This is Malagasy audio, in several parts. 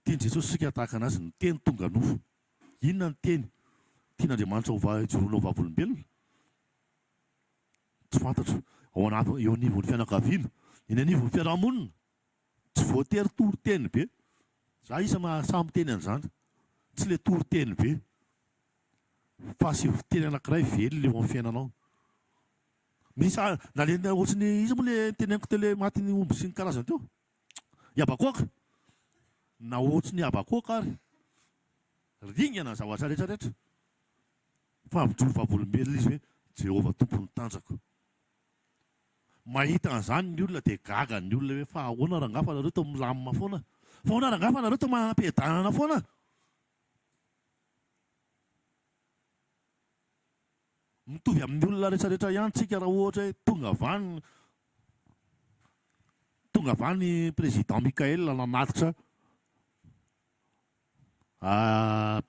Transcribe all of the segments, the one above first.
tiany Jesosy sika tahaka anazy ny teny tonga nofo. Inona ny teny tian'Andriamanitra hijoroana ho vavolombelona? Tsy fantatro. Ao anaty eo anivon'ny fianakaviana, eny anivon'ny fiarahamonina. Tsy voatery toro-teny be. Za isa samy teny an'izany. Tsy le toro-teny be. Fa teny anankiray velona eo amin'ny fiainanao. Misy nalena ohatrany izy moa le teneniko teo le matin'ny omby sy ny karazany teo. I Abakoka. Na ohatrany Abakoka ary. Ringana zavatra rehetrarehetra. Fa mijoro vavolombelona izy hoe Jehovah tompony tanjako. Mahita an'izany ny olona dia gaga ny olona hoe fa ahoana rangafa nareo tao milamina foana. Fa ahoana rangafa nareo tao manam-piadanana foana. Mitovy amin'ny olona rehetrarehetra ihany tsika raha ohatra hoe tonga avany président Mikael nanatitra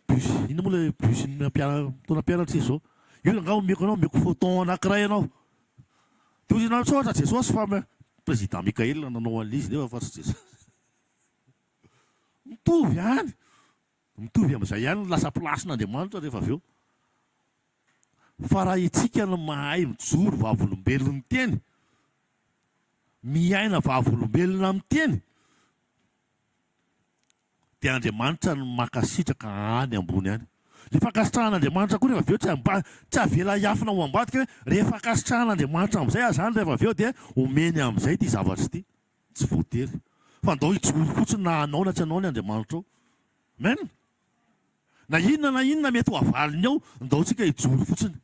bus. Ino moa le bus tona mpianatra izy zao. Io angao meko photon anankiray ianao. Dia ozy ianao tsotra Jesosy fa président Mikael nanao an'izy nefa fa tsy Jesosy. Mitovy ihany. Mitovy amin'izay ihany lasa plasin'Andriamanitra rehefa avy eo. Fa raha itsika no mahay mijoro vavolombelona ny teny, miaina vavolombelona amin'ny teny, dia Andriamanitra no makasitraka any ambony any. Le fankasitrahan'Andriamanitra koa rehefa avy eo tsy avela hiafina ho ambadika hoe rehefa kasitrahan'Andriamanitra amin'izay azany rehefa avy eo dia omeny amin'izay ity zavatra ity. Tsy voatery. Fa ndao hijoro fotsiny na anao na tsy anao ny Andriamanitra ao. Amen. Na inona mety ho avaliny ao, ndao tsika hijoro fotsiny.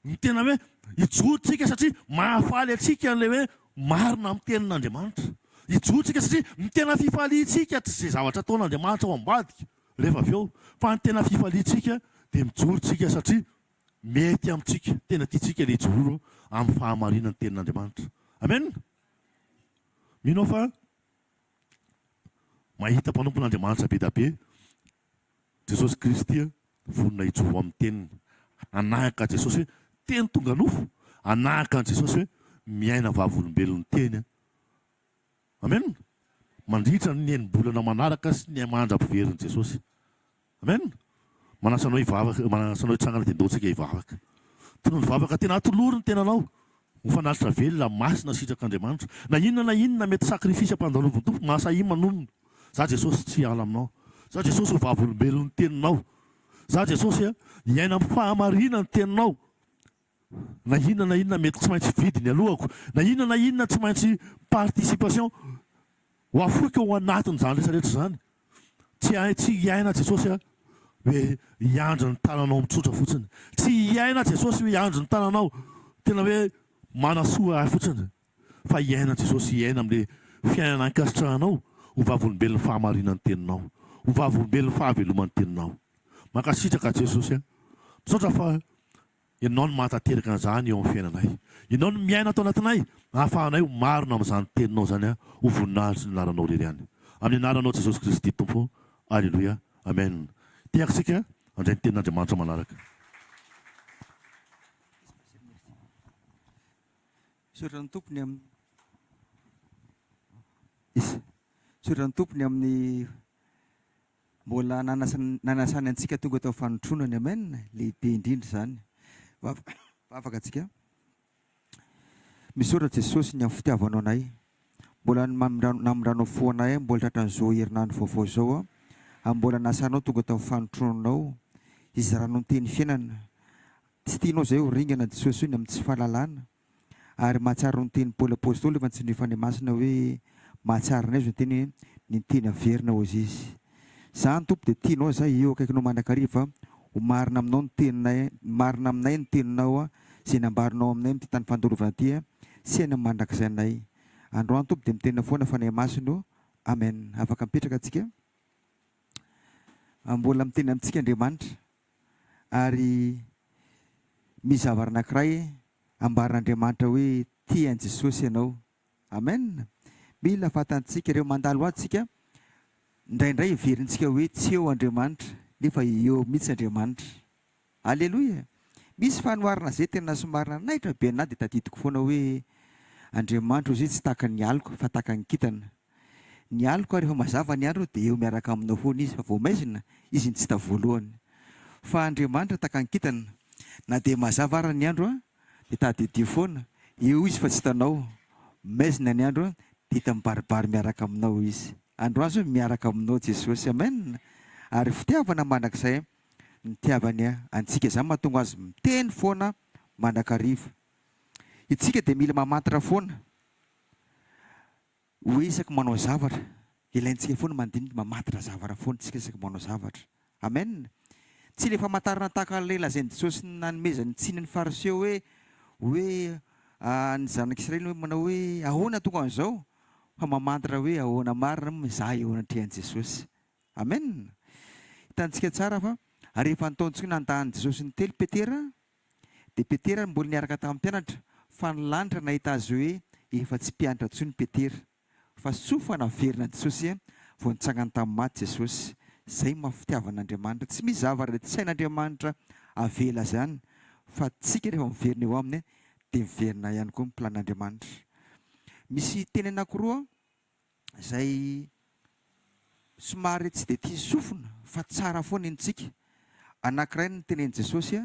Ny tena hoe hijoro tsika satria mahafaly atsika le hoe marina amin'ny tenin'Andriamanitra. Hijoro tsika satria ny tena fifaliantsika tsy izay zavatra ataon'Andriamanitra ao ambadika rehefa avy eo. Fa ny tena fifaliantsika dia mijoro tsika satria mety amintsika. Tena tiantsika le hijoro amin'ny fahamarinan'ny tenin'Andriamanitra. Amen. Mino fa mahita mpanompon'Andriamanitra be da be Jesosy Kristy vonona hijoro amin'ny teniny. Anahaka Jesosy hoe teny tonga nofo. Anahaka an Jesosy hoe miaina vavolombelon'ny teny. Amen. Mandritra ny enim-bolana manaraka sy ny mandra-piveriny Jesosy. Amen. Manasanao hivavaka, manasanao hitsangana dia ndeotsika hivavaka. Tony mivavaka tena atoloro ny tenanao. Mifanalitra velona masina sitrak'Andriamanitra. Na inona mety sakrifisy ampandaloviny tompo, mahasahy manonona. Za Jesosy tsy hiala aminao. Za Jesosy ho vavolombelon'ny teninao. Za Jesosy hiaina amin'ny fahamarinana ny teninao. Na inona mety tsy maintsy vidiny alohako. Na inona tsy maintsy participation ho afoka ao anatin'izany rehetrarehetra izany. Tsy hiaina Jesosy hoe hiandry ny tananao mitsotra fotsiny. Tsy hiaina Jesosy hoe hiandry ny tananao tena hoe manasoa ahy fotsiny. Fa hiaina Jesosy hiaina amin'ilay fiainana ankasitrahanao ho vavolombelon'ny fahamarinan'ny teninao. Ho vavolombelon'ny fahaveloman'ny teninao. Mankasitraka Jesosy misaotra fa ianao no mahatanteraka an'izany eo amin'ny fiainanay. Ianao no miaina atao anatinay ahafahanay ho marina amin'izany teninao izany ho voninahitry ny anaranao irery ihany. Amin'ny anaranao Jesosy Kristy Tompo. Alleluia. Amen. Tiaka sika andray ny tenin'Andriamanitra manaraka. Soran'ny tompony amin'ny mbola nanasany antsika tonga tao fanotronany. Amen. Lehibe indrindra izany. Vavaka antsika. Misoratra Jesosy ny amin'ny fitiavanao anay. Mbola namindrano foanay mbola tratran'izao herinandro vaovao izao. Mbola nasanao tonga tao fanotronanao. Izy rano ny teny fiainana. Tsy tianao izay ho ringana Jesosy ny amin'ny tsy fahalalana. Ary mahatsara ny teny Paoly apôstôly efa nitsindrifany masina hoe mahatsara ny azy ny teny ny teny averina ho azy izy. Zany tompo dia tianao zay eo akaikinao mandrakariva ho marina aminao ny teninay, marina aminay ny teninao izay nambarinao aminay amin'ity tany fandalovana ity sy haina mandrakizay anay. Androany tompo dia mitena foana fanahy masino. Amen. Afaka mipetraka antsika. Mbola miteny amintsika Andriamanitra ary misy zavatra anankiray ambaran'Andriamanitra hoe tiany Jesosy ianao. Amen. Mila fantantsika ireo mandalo antsika indraindray iverintsika hoe tsy eo Andriamanitra nefa eo mihitsy Andriamanitra. Alleluia. Misy fanoharana zay tena somarina naitra be anahy dia tadidiko foana hoe Andriamanitra izy tsy tahaka ny aliko fa tahaka ny kintana. ny aliko rehefa mazava ny andro dia eo miaraka aminao foana izy fa vao maizina izy ny tsy hita voalohany fa Andriamanitra taka nikitana na dia mazava ara ny andro dia tadidio foana eo izy fa tsy hitanao maizina ny andro dia hita mibaribary miaraka aminao izy androany zao miaraka aminao Jesosy amen ary fitiavana mandrakizay ny tiavany antsika izany mahatonga azy miteny foana mandrakariva itsika dia mila mamantatra foana hoe isaky manao zavatra ilaintsika foana mandinika mamantatra zavatra foana tsika isaky manao zavatra amen tsy le famantarana tahaka an'ilay lazainy Jesosy nanomezany tsinany fariseo hoe ny zanak'Israely hoe manao hoe ahoana tonga an'izao fa mamantatra hoe ahoana marina za eo anatrehan'i Jesosy amen hitantsika tsara fa rehefa nataontsika nandahany Jesosy ny telo Petera dia Petera mbola niaraka tamin'ny mpianatra fa ny lanitra nahita azy hoe efa tsy mpianatra intsony Petera fa sofa naverina Jesosy vao nitsangana tamin'ny maty Jesosy zay mafitiavan'Andriamanitra tsy misy zavatra tsy hain'Andriamanitra avela izany fa tsika rehefa miverina eo aminy dia miverina ihany koa ny plan'Andriamanitra misy teny anankiroa izay somary tsy dia tia sofina fa tsara foana intsika anankiray ny tenen'i Jesosy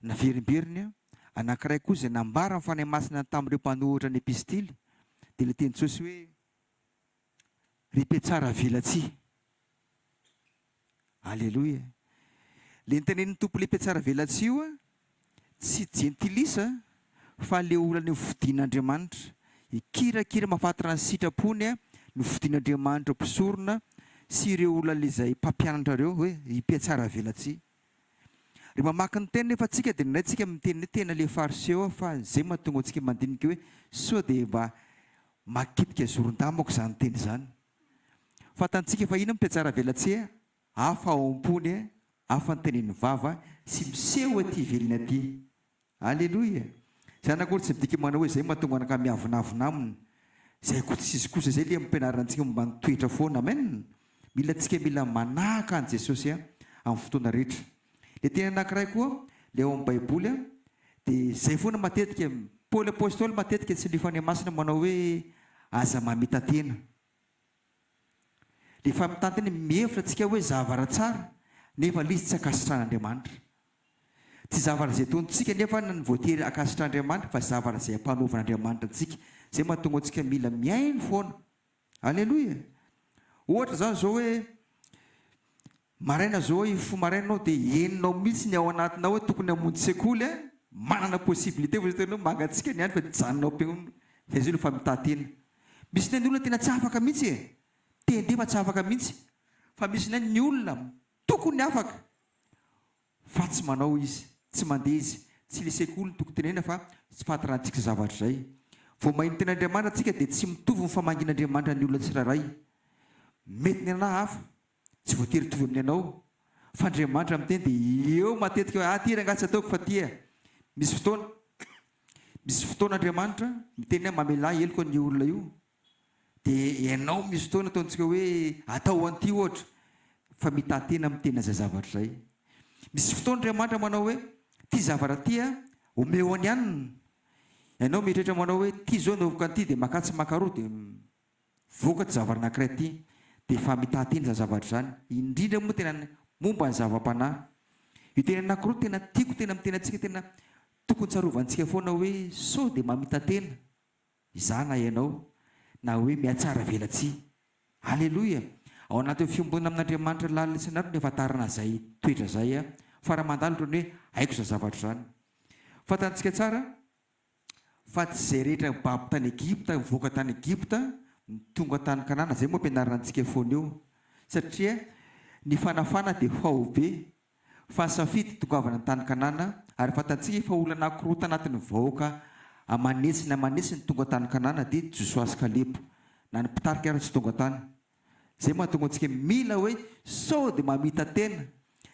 naverimberiny anankiray koa izay nambara ny fanahy masina tamin'ireo mpanohitra ny epistily dia ilay teny Jesosy hoe ripety tsara velatsia alleloia le nitenen'ny tompo le petsara velatsia io tsy jentilisa fa le olana fidin'Andriamanitra ikirakira mahafatara ny sitrapony ny fidin'Andriamanitra mpisorona sy ireo olona izay mpampianatra ireo hoe ipetsara velatsia ry mamaky ny teny nefa tsika dia naitsika miteny hoe tena le fariseo fa zay mahatonga antsika mandinika hoe sao dia mba makitika zoron-damako izany teny izany fatantsika fa ina mipetsara velatsia hafa ao am-pony hafa ny tenen'ny vava sy miseho aty velony aty alleloia zany akory tsy midika manao hoe zay mahatonga anaka miavinavina aminy zay ko tsisy kosa zay le ampianarantsika momba ny toetra foana amen mila tsika mila manahaka an Jesosy amin'ny fotoana rehetra le tena anankiray koa le ao amin'ny baiboly dia zay foana matetika Paoly apôstôly matetika tsy lefany masina manao hoe aza mamita tena le famitanteny mihevitra tsika hoe zavara tsara nefa lizy tsy akasitran'Andriamanitra tsy zavara zay tontsika nefa ny voatery akasitran'Andriamanitra fa zavara zay ampanovan'Andriamanitra antsika zay mahatonga antsika mila miaino foana alleloia ohatra zany zao hoe maraina zao ifo marainao dia eninao mihitsy ny ao anatinao hoe tokony hamonjy sekoly manana possibilité fa zay mangatsika ny any fa janonao mpiaino fa izy io fa mitatena misy ny olona tena tsy afaka mihitsy tendefa tsy afaka mihitsy fa misy ny olona tokony afaka fa tsy manao izy tsy mandeha izy tsy le sekoly tokony tenena fa tsy fatarantsika zavatra zay vao mahiny ten'Andriamanitra atsika dia tsy mitovy ny famangin'Andriamanitra ny olona tsiraray mety ny anahy hafa tsy voatery tovy amin'ny anao fa Andriamanitra amiteny dia eo matetika hoe aty rangatsy ataoko fa tia misy fotoana Andriamanitra miteny mamelahy eloko ny olona io dia ianao misy fotoana ataontsika hoe atao an'ity ohatra fa mitatena mitena zay zavatra zay misy fotoana Andriamanitra manao hoe ty zavatra ty omeo any anina ianao mieritreritra manao hoe ty zao naovoko an'ity dia makatsy makaroa dia voka ty zavatra anankiray ty dia fa mitatena za zavatra zany indrindra moa tena momba ny zava-panahy io tena anankiroa tena tiako tena mitena antsika tena tokony tsarovantsika foana hoe sao dia mamitatena izana ianao na hoe miatsara velatsia alleloia ao anaty fiombonana amin'Andriamanitra lalina isan'andro ny afantarana zay toetra zay fa raha mandalo ohatrany hoe haiko za zavatra zany fatantsika tsara fa tsy zay rehetra mibaby tany Egipta mivoaka tany Egipta ny tonga tany Kanana zay moa ampianarana antsika foana eo satria ny fanafana dia fao be fa safidy tongavana ny tany Kanana ary fatantsika fa olona anankiroa tanatin'ny vahoaka amanetsy ny tonga tany Kanana dia Josoa sy Kalepo na ny mpitarika ary tsy tonga tany zay mahatonga antsika mila hoe sao dia mamita tena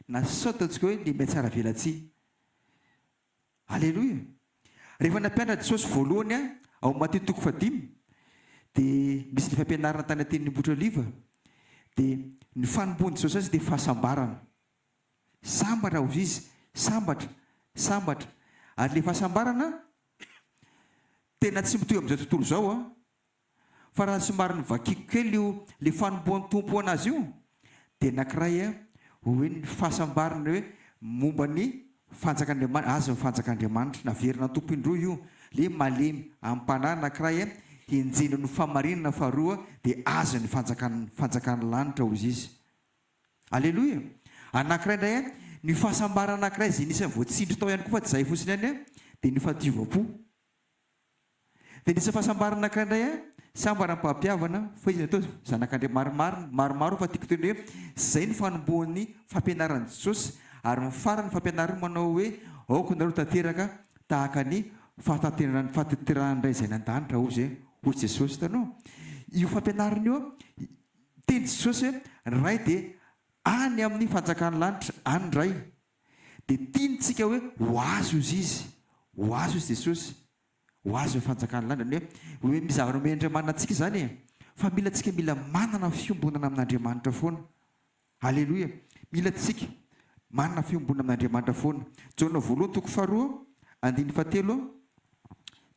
na sao ataontsika hoe le miatsara velatsia alleloia rehefa nampianatra Jesosy voalohany ao Matteo 5 dia misy ny fampianarana tany ateny Nimbotra Oliva dia ny fanombony Jesosy azy dia fahasambarana sambatra hozy izy sambatra ary le fahasambarana tena tsy mitovy amin'izao tontolo izao fa raha somary nivakiko kely io le fanomboan'ny tompo anazy io dia anankiray hoe ny fahasambarana hoe momba ny fanjak'andriamanitra azy ny fanjak'andriamanitra naverina tompo indroa io le malemy ampanahy anankiray enjena no famarinana faharoa dia azo ny fanjakan'ny lanitra ozy izy alleloia anankiray indray ny fahasambarana anankiray izay nisy voatsindry tao ihany koa fa tsy izay fotsiny any dia ny fahadiova-po dia nisy fahasambarana anankiray indray sambara mpampiavana fa izy natao zanak'andriamanitra maromaro fa tiako teny hoe zay ny fanomboan'ny fampianaran'i Jesosy ary ny farany fampianarana manao hoe aoko nareo tanteraka tahaka ny fahatanteran'indray izay nan-danitra ozy hoy Jesosy tanao io fampianarana io teny Jesosy ray dia any amin'ny fanjakan'ny lanitra any ray dia tiantsika hoe ho azo izy ho azo izy Jesosy ho azo fanjakan'ny lanitra hoe mizavana ome Andriamanitra antsika zany fa mila tsika mila manana fiombonana amin'Andriamanitra foana alleloia mila tsika manana fiombonana amin'Andriamanitra foana Jaona voalohany toko faharoa andiny fahatelo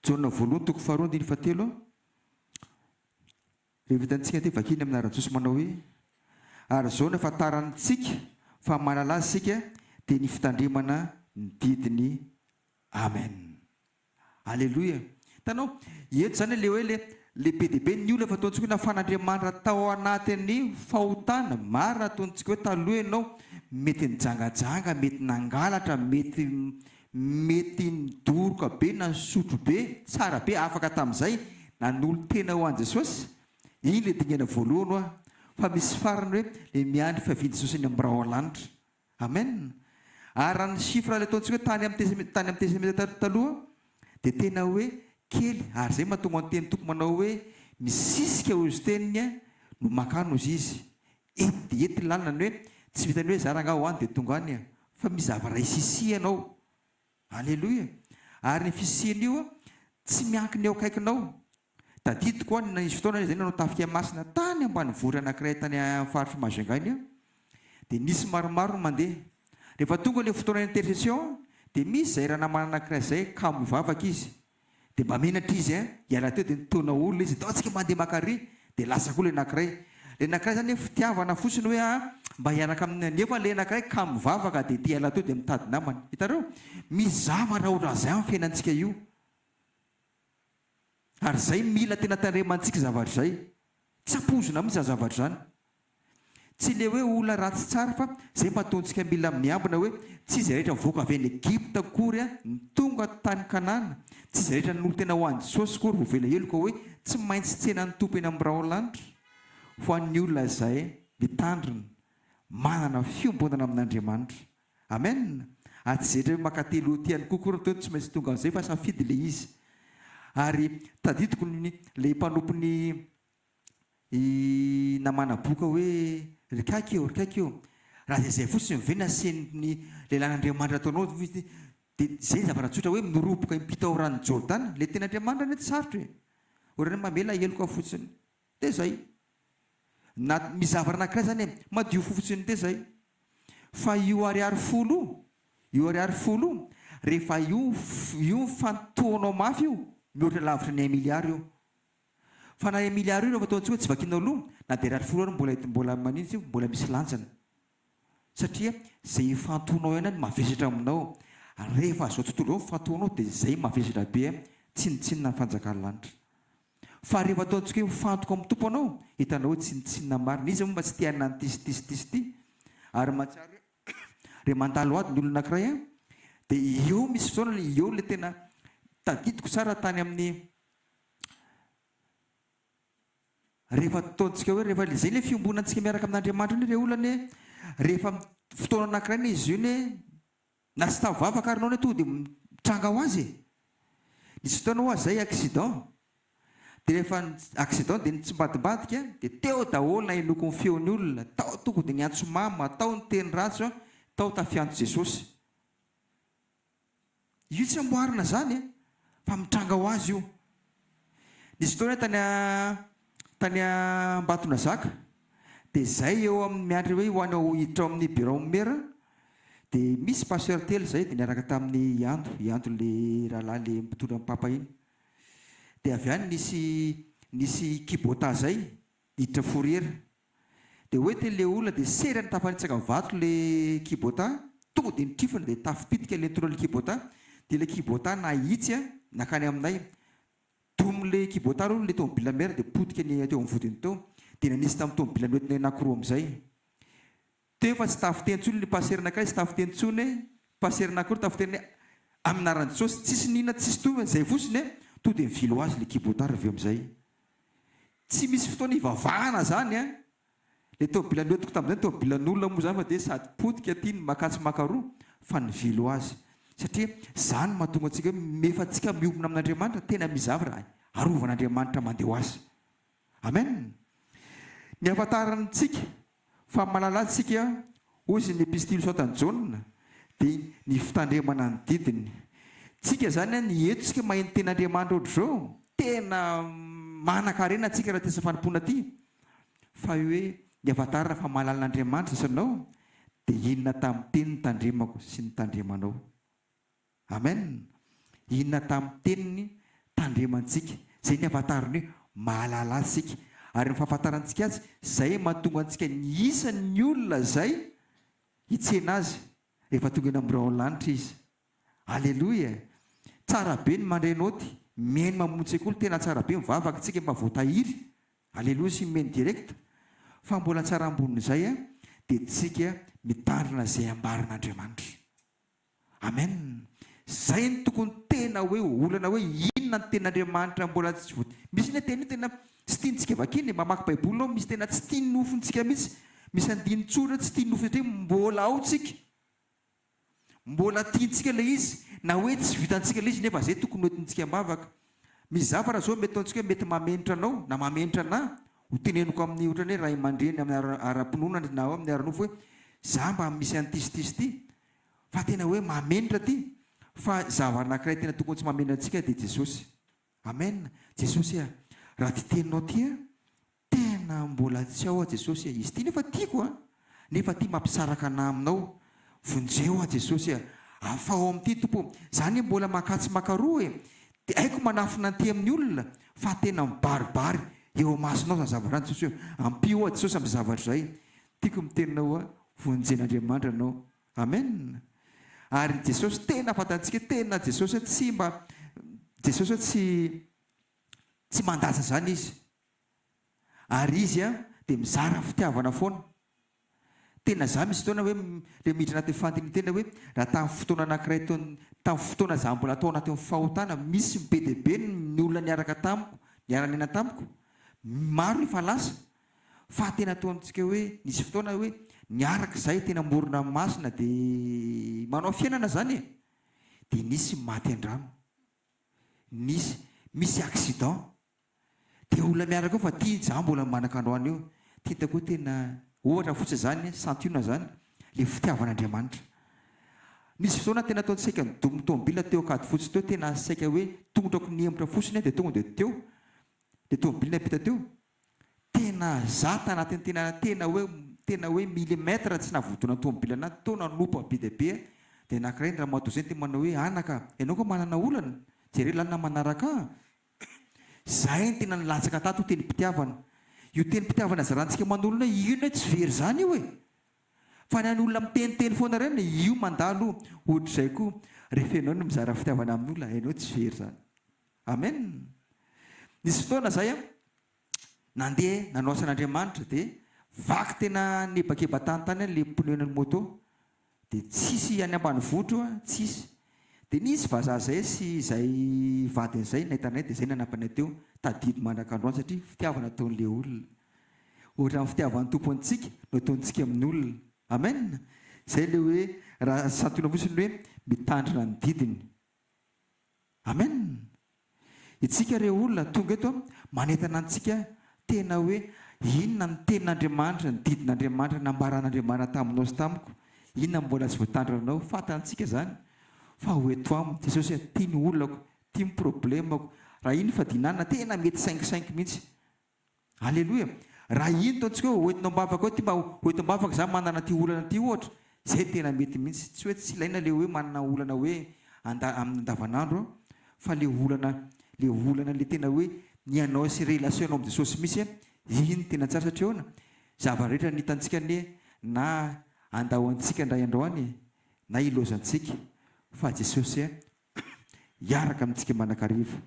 Jaona voalohany toko faharoa andiny fahatelo rehefa hitantsika ty vakiny amin'anaran'i Jesosy manao hoe ary zao no afantarantsika fa mahalala sika dia ny fitandremana ny didiny amen alleloia tanao eto zany le hoe le be dia be ny olona fa ataontsika hoe nafan'Andriamanitra tao anatin'ny fahotana marina ataontsika hoe taloha ianao mety nijangajanga mety nangalatra mety nidoroka be na nisotro be tsara be afaka tamin'izay nanolo tena ho an'i Jesosy iny le dingana voalohany fa misy farany hoe le miandry fahavidy Jesosy ny am'rao alanitra amen ary raha ny chifra le ataontsika hoe tany amin'ny testamenta taloha dia tena hoe kely ary zay mahatonga ny teny tompo manao hoe misisika ozy teniny no makano ozy izy ety lalina ny hoe tsy vitany hoe zaranga ho any dia tonga any fa mizava ray sisianao alleloia ary ny fisisiana io tsy miankiny eo akaikinao tadidiko any nisy fotoana zay nanao tafika masina tany ambany vory anankiray tany faritry Majungainy dia nisy maromaro mandeha rehefa tonga le fotoana intercession dia misy zay raha namana anankiray zay ka mivavaka izy dia mba menatra izy hiala teo dia nitona olona izy ataontsika mandeha makary dia lasa koa le anankiray zany fitiavana fotsiny hoe mba hiaraka amin'ny nefa le anankiray ka mivavaka dia ty hiala teo dia mitady namany hitareo mizavatra ohatran'izay amin'ny fiainantsika io ary zay mila tena tandremantsika zavatra zay tsy ampozona mihitsy zavatra zany tsy le hoe olona ratsy tsara fa zay mahatontsika mila miambina hoe tsy izy rehetra voaka avy any Egypta kory ny tonga tany Kanana tsy izy rehetra nolo tena ho an'i Jesosy kory vovela heloka hoe tsy maintsy tsena ny tompo eny amin'rao lanitra fa ny olona izay mitandrina manana fiombonana amin'Andriamanitra amen ary tsy zetra hoe makatelo tiany kokory teo tsy maintsy tonga amin'izay fa safidy le izy ary tadidiko le mpanompon'ny namana boka hoe rikaiky eo raha zay fotsiny mivena sen'ny lehilan'Andriamanitra ataonao dia zay zavatra tsotra hoe miroboka impita ao rano Jordana le tena Andriamanitra mety sarotra hoe orany mamela heloka fotsiny dia zay na mizavara anankiray zany madio fofotsiny dia zay fa io ariary folo rehefa io fantoanao mafy io mihoatra lavitra ny 1 miliary io fa na 1 miliary io rehefa ataontsika hoe tsy vakiana aloha na dia ariary folo ary mbola manintsy io mbola misy lanjana satria zay fantonao ihany ny mavesatra aminao rehefa zao tontolo fantonao dia zay mavesatra be tsinitsinina ny fanjakan'ny lanitra fa rehefa ataontsika hoe fantoka amin'ny tompo anao hitanao hoe tsinitsinina marina izy momba tsy tianina ny tisy ty ary mahatsiary re mandalo ady ny olona anankiray dia eo misy fotoana eo le tena tadidiko tsara tany amin'ny rehefa ataontsika hoe rehefa zay le fiombonantsika miaraka amin'Andriamanitra ny re olany rehefa fotoana anankiray ny izy io ny na tsy tavavaka arinao ny to dia mitranga ho azy nisy fotoana ho azy zay accident dia rehefa accident dia tsy mbadimbadika dia teo daholo na inoko ny feon'ny olona tao toko dia ny antso mama tao ny teny ratso tao tafianto Jesosy io tsy amboarina zany fa mitranga ho azy io nisy fotoana tany Ambatona Zaka dia zay eo amin'ny miandry hoe hoanao hiditra ao amin'ny bureau mera dia misy pasteur telo zay dia niaraka tamin'ny ianto le rahalahy le mitondra amin'ny papa iny dia avy any nisy nisy kibota zay hiditra fourrière dia hoe te le olona dia serany tafanitsaka vato le kibota tonga dia nitrifana dia tafipitika le toroa le kibota dia le kibota nahitsy a nakany aminay domle kibota aloha le tomobile mera dia potika ny teo amin'ny vodiny teo dia nanisy tamin'ny tomobile noentina anankiroa amin'izay teo fa tsy tafitentsony ny paserina akay tsy tafitentsony paserina anankiroa tafiteny amin'arany Jesosy tsisy nina tsisy tovy zay fotsiny to dia mivilo azy le kibota avy amin'izay tsy misy fotoana ivavahana zany a le tomobile noentiko tamin'izay tomobilen'olona moa zany fa dia sady potika tiany makatsy makaroa fa nivilo azy satria zany mahatonga antsika mefatsika miomina amin'Andriamanitra tena mizavatra arovan'Andriamanitra mandeha ho azy amen ny ahafantarantsika fa malala tsika ozy ny epistily saotany Jaune dia ny fitandremana ny didiny tsika zany a ny etotsika maheno ten'Andriamanitra ohatr'izao tena manan-karena tsika raha tesa fanompoana aty fa hoe ny ahafantarana fa mahalala n'Andriamanitra sanao dia inona tamin'ny teny ny tandremako sy ny tandremanao amen inona tamin'ny teniny tandremantsika zay ny ahafantarany hoe mahalala antsika ary ny fahafantarantsika azy zay mahatonga antsika ny isan'ny olona zay hitsena azy rehefa tonga eny amin'ireo lanitra izy alleloia tsara be ny mandray naoty mihaino mamonjy sekoly tena tsara be mivavaka tsika mba voatahiry alleloia sy miheno direct fa mbola tsara ambonin'izay a dia tsika mitandrina zay ambarin'Andriamanitra amen zay ny tokony tena hoe olana hoe inona ny ten'Andriamanitra mbola tsy voat misy ny teny tena tsy tiantsika vakiny mamaky baiboly ao misy tena tsy tiany nofontsika mihitsy misy andiny tsora tsy tiany nofo satria mbola ao tsika mbola tiantsika le izy na hoe tsy vitantsika le izy nefa zay tokony hoentintsika mavaka misy zavatra zao mety ataontsika hoe mety mamenitra anao na mamenitra ana ho teneniko amin'ny ohatrany hoe ray aman-dreny amin'ny ara-pinonana na amin'ny ara-nofo hoe za mba misy an'tisitisi ty fa tena hoe mamenitra ty fa zavatra anankiray tena tokony tsy mamenitra antsika dia Jesosy amen Jesosy a raha ty teninao ty a tena mbola tsy ao a Jesosy a izy ty nefa tiako a nefa ty mampisaraka ana aminao vonjeo a Jesosy a afao amin'ity tompo zany mbola makatsy makaroa e dia haiko manafina an'ity amin'ny olona fa tena mibaribary eo masonao zany zavatra any Jesosy ampio a Jesosy amin'ny zavatra zay tiako miteninao a vonjen'Andriamanitra anao amen ary Jesosy tena fantantsika tena Jesosy tsy mba Jesosy tsy mandasa zany izy ary izy a dia mizara fitiavana foana tena za misy fotoana hoe le miditra anaty fantiny tena hoe raha tamin'ny fotoana anankiray tamin'ny fotoana za mbola atao anaty fahotana misy be dia be ny olona niaraka tamiko niara-nena tamiko maro ny falasa fa tena ataontsika hoe nisy fotoana hoe niaraka zay tena morona masina dia manao fiainana zany e dia nisy maty an-drano misy accident dia olona miaraka eo fa tia za mbola manan-kandroany eo tiatako tena ohatra fotsiny zany santiona zany le fitiavan'Andriamanitra nisy fotoana tena ataontsika saika nidomo tomobila teo akady fotsiny teo tena saika hoe tongotrako niemitra fotsiny dia tonga dia teo dia tomobila napita teo tena zata anatiny tena hoe millimetre tsy navodona tomobila anaty teo nanompo be dia be dia anankiray ny raha mato zay tena manao hoe anaka ianao koa manana olana jere lalina manaraka zay ny tena nilatsaka tato teny mpitiavana io teny mpitiavana zarantsika man'olona io tsy very zany io e fa ny an'olona miteniteny foana reny io mandalo ohatr'izay koa rehefa ianao no mizara fitiavana amin'olona ianao tsy very zany amen nisy fotoana zay a nandeha nanoasan'Andriamanitra dia vaky tena nebakeba tanytany le pneun'ny moto dia tsisy any ambanivohitra a tsisy dia nisy vazaha zay sy izay vadin'izay nahitanay dia zay nanampanay teo tadidy manakandroany satria fitiavana ataon'le olona ohatra amin'ny fitiavan'ny tompo antsika no ataontsika amin'ny olona amen zay le hoe raha santiona fotsiny hoe mitandrina ny didiny amen itsika re olona tonga eto manentana antsika tena hoe inona ny tenin'Andriamanitra ny didin'Andriamanitra nambaran'Andriamanitra taminao sy tamiko inona mbola tsy voatandranao fantantsika zany fa hoeto aminy Jesosy tia ny olonako tia ny problemako raha iny fadinana tena mety 5 mihitsy alleloia raha iny taontsika hoe hoentinao mbavaka ao ty mba hoeto mbavaka za manana ty olana ty ohatra zay tena mety mihitsy tsy hoe tsy ilaina le hoe manana olana hoe amin'ny andavanandro fa le olana le tena hoe ny anao sy relation anao amin'ny Jesosy misy iny tena tsara satria hoana zava-rehetra ny hitantsika ny na andahoantsika ndray androany na ilozantsika fa Jesosy hiaraka amintsika manakariva.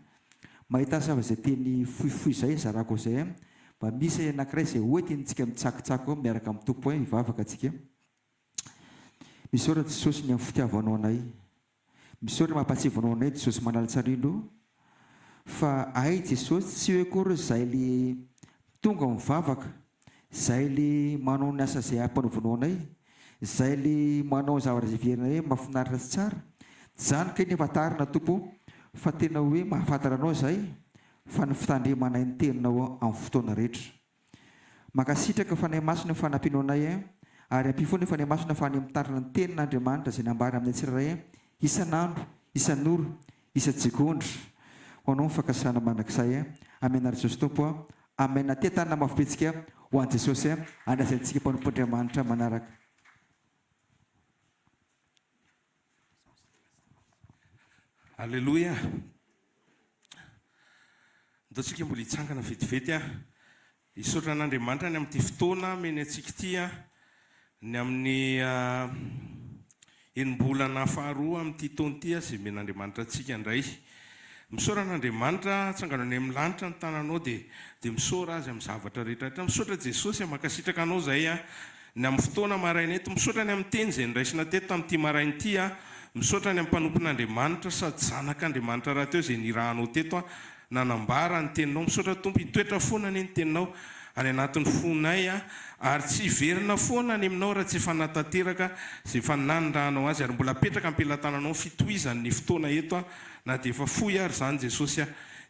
Mahita zava-izay teny fohifohy izay zarako izay mba misy anankiray izay hoentintsika mitsakotsako miaraka amin'ny tompo hivavaka antsika. Misaorana Jesosy ny amin'ny fitiavanao anay, misaorana mampatsivanao anay Jesosy manalatsarindro fa ay Jesosy tsy hoe kory izay le tonga mivavaka, izay le manao ny asa izay ampanaovanao anay, izay le manao zavatra izay verina hoe mahafinaritra sy tsara. Zany ka ny afantarana tompo fa tena hoe mahafantara anao izay fa ny fitandremana ny teninao amin'ny fotoana rehetra. Makasitraka fanahy masina ny fanampianao anay ary ampy foana ny fanahy masina fa ny mitarana ny tenin'Andriamanitra izay nambara amin'ny tsirairay isan'andro, isan'ora, isan-tsekondra. Ho anao fakasana manak'izay amenary Jesosy tompo amena tetana mafipetsika ho an'i Jesosy andrasantsika mpanompoandriamanitra manaraka. Alleluia. Ndaontsika mbola hitsangana vetivety hisaotra an'Andriamanitra ny amin'ity fotoana meny antsika ity ny amin'ny enim-bolana faharoa amin'ity taona ity izay men'Andriamanitra antsika indray. Misaora an'Andriamanitra tsangana any amin'ny lanitra ny tananao dia misaora azy amin'ny zavatra rehetra. Misaotra Jesosy makasitraka anao izay ny amin'ny fotoana maraina eto. Misaotra ny amin'ny teny izay niraisina teto tamin'ity maraina ity misaotra ny amin'ny mpanompon'Andriamanitra sady zanak'Andriamanitra raha teo izay nirahanao teto nanambara ny teninao. Misaotra tompo hitoetra foana ny teninao any anatin'ny fonay ary tsy hiverina foana any aminao raha tsy efa natateraka izay efa nanondrahanao azy ary mbola apetraka ampelantananao fitohizan'ny fotoana eto na dia efa fohy ary zany Jesosy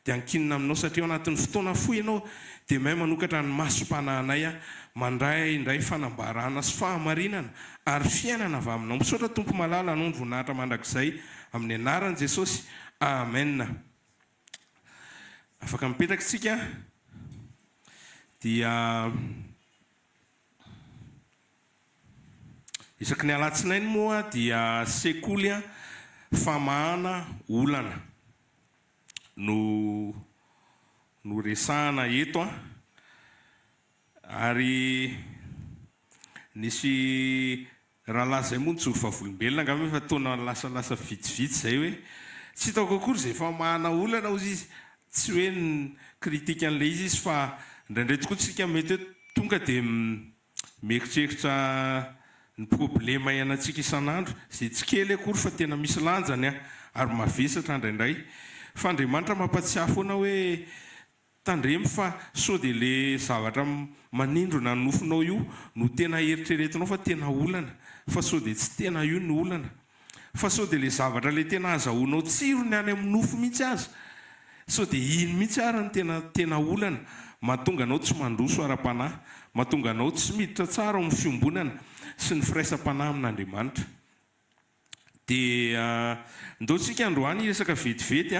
dia ankinina aminao satria anatin'ny fotoana fohy ianao dia mahay manokatra ny masom-panahinay mandray indray fanambarana sy fahamarinana ary fiainana avy aminao. Misaotra tompo malala anao ny voninahitra mandrakizay amin'ny anaran'i Jesosy. Amen. Afaka mipetraka isika dia isaky ny alatsinainy moa dia sekoly famahana olana no resahana eto ary nisy rahalahy zay moa nitsoro favolombelona angamba fa taona lasalasa vitsivitsy zay hoe tsy hitako akory zay famahana olana ozy izy tsy hoe ny kritika an'le izy fa indraindray tokoa tsika mety hoe tonga dia mieritreritra ny problema ianantsika isan'andro izay tsy kely akory fa tena misy lanjany ary mavesatra indraindray fa Andriamanitra mampatsiahy foana hoe tandremo fa sao dia le zavatra manindro na nofinao io no tena eritreretinao fa tena olana fa sao dia tsy tena io ny olana fa sao dia le zavatra le tena azahoanao tsiro ny any amin'ny nofo mihitsy aza sao dia iny mihitsy ary ny tena olana mahatonga anao tsy mandroso ara-panahy, mahatonga anao tsy miditra tsara amin'ny fiombonana sy ny firaisam-panahy amin'Andriamanitra. Dia ndaontsika androany resaka vetivety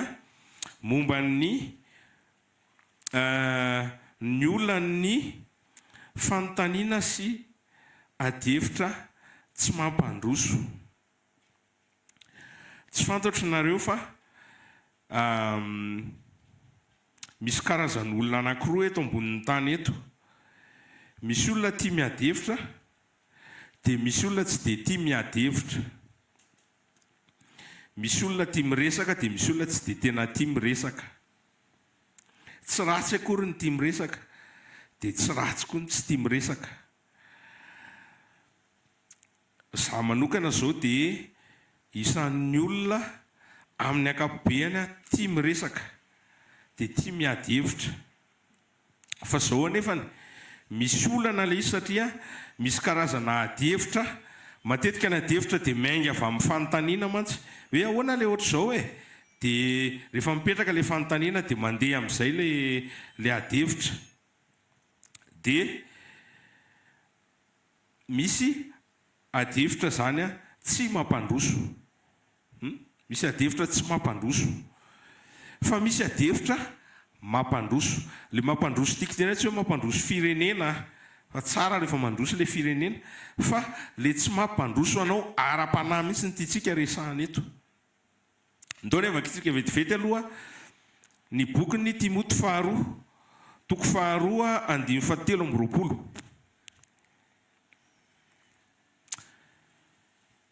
momba ny olona ny fanontaniana sy adihevitra tsy mampandroso. Tsy fantatra nareo fa misy karazan'olona anankiroa eto ambonin'ny tany eto. Misy olona tia miady hevitra dia misy olona tsy dia tia miady hevitra. Misy olona tia miresaka dia misy olona tsy dia tena tia miresaka. Tsy ratsy akory ny tia miresaka dia tsy ratsy koa ny tsy tia miresaka. Zaho manokana zao dia isan'ny olona amin'ny ankapobeny tia miresaka dia tia miady hevitra. Fa zao anefany misy olana le izy satria misy karazana ady hevitra matetika ny ady hevitra dia miainga avy amin'ny fanontaniana mantsy hoe ahoana le ohatra izao dia rehefa mipetraka le fanontaniana dia mandeha amin'izay le ady hevitra. Dia misy ady hevitra zany tsy mampandroso. Misy ady hevitra tsy mampandroso fa misy ady hevitra mampandroso. Le mampandroso tiako tena tsy hoe mampandroso firenena fa tsara rehefa mandroso le firenena fa le tsy mampandroso anao ara-panahy mihitsy ny tiantsika resahana eto. Ndao revaka itsika vetivety aloha ny bokyny Timoty faharoa toko faharoa 17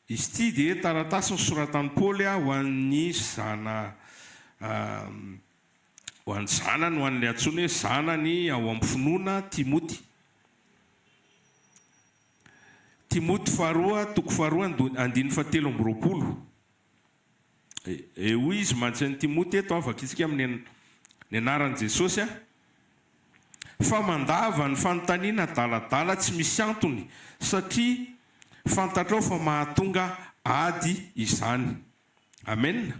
izy ity dia taratasy ny soratan'ny Paoly ho an'ny ho an'ny zanany, ho an'ilay antsoina hoe zanany ao amin'ny finoana Timoty. Timoty faharoa toko faharoa 17 eo izy mantsy ny Timoty eto afaka isika amin'ny anaran'i Jesosy fa mandava ny fanontaniana adaladala tsy misy antony satria fantatrao fa mahatonga ady izany. Amen.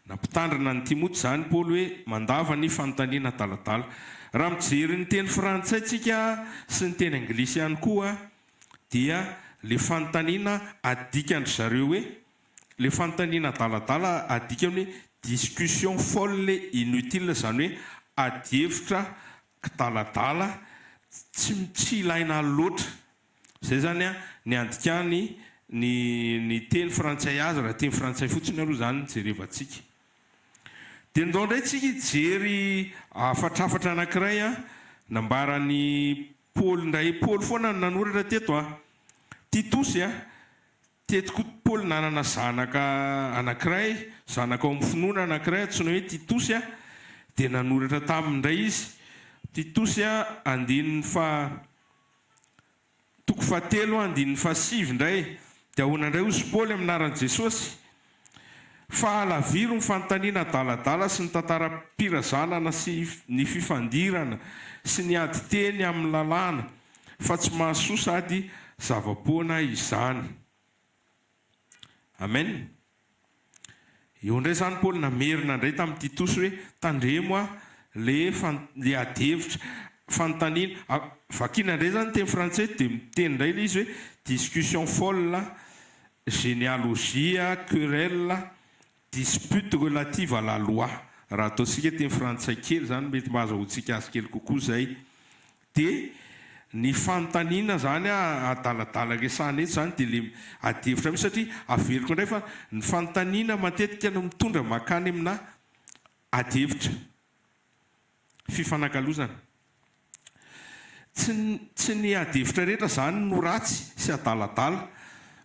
Nampitandrina ny Timoty zany Paoly hoe mandava ny fanontaniana adaladala. Raha mijery ny teny frantsay tsika sy ny teny anglisy ihany koa dia le fanontaniana adikandry zareo hoe le fanontaniana adaladala adikany hoe discussion folle inutile, zany hoe adihevitra daladala tsy ilaina loatra. Zay zany ny andikany ny teny frantsay azy raha teny frantsay fotsiny aloha zany jerevantsika. Dia ndao indray tsika hijery afatrafatra anankiray nambarany Paoly indray. Paoly foana nanoratra teto Titosy tetiko Paoly nanana zanaka anankiray, zanaka ao amin'ny finoana anankiray antsoina hoe Titosy dia nanoratra tamindray izy. Titosy toko fahatelo 5 indray dia ahoana indray ozy Paoly aminaran'i Jesosy fa alaviro ny fanontaniana adaladala sy ny tantaram-pirazanana sy ny fifandirana sy ny ady teny amin'ny lalàna fa tsy mahasoa sady zava-poana izany. Amen. Eo indray zany Paoly namerina indray tamin'ny Titosy hoe tandremo le adihevitra fanontaniana vakina indray zany teny frantsay dia miteny indray le izy hoe discussion folle, généalogie, querelle, dispute relative à la loi. Raha ataontsika teny frantsay kely zany mety mahazahoantsika azy kely kokoa zay. Dia ny fanontaniana zany adaladala resahana eto zany dia le adihevitra misy satria averiko indray fa ny fanontaniana matetika no mitondra makany amina adihevitra fifanakalozana. Tsy ny adihevitra rehetra zany no ratsy sy adaladala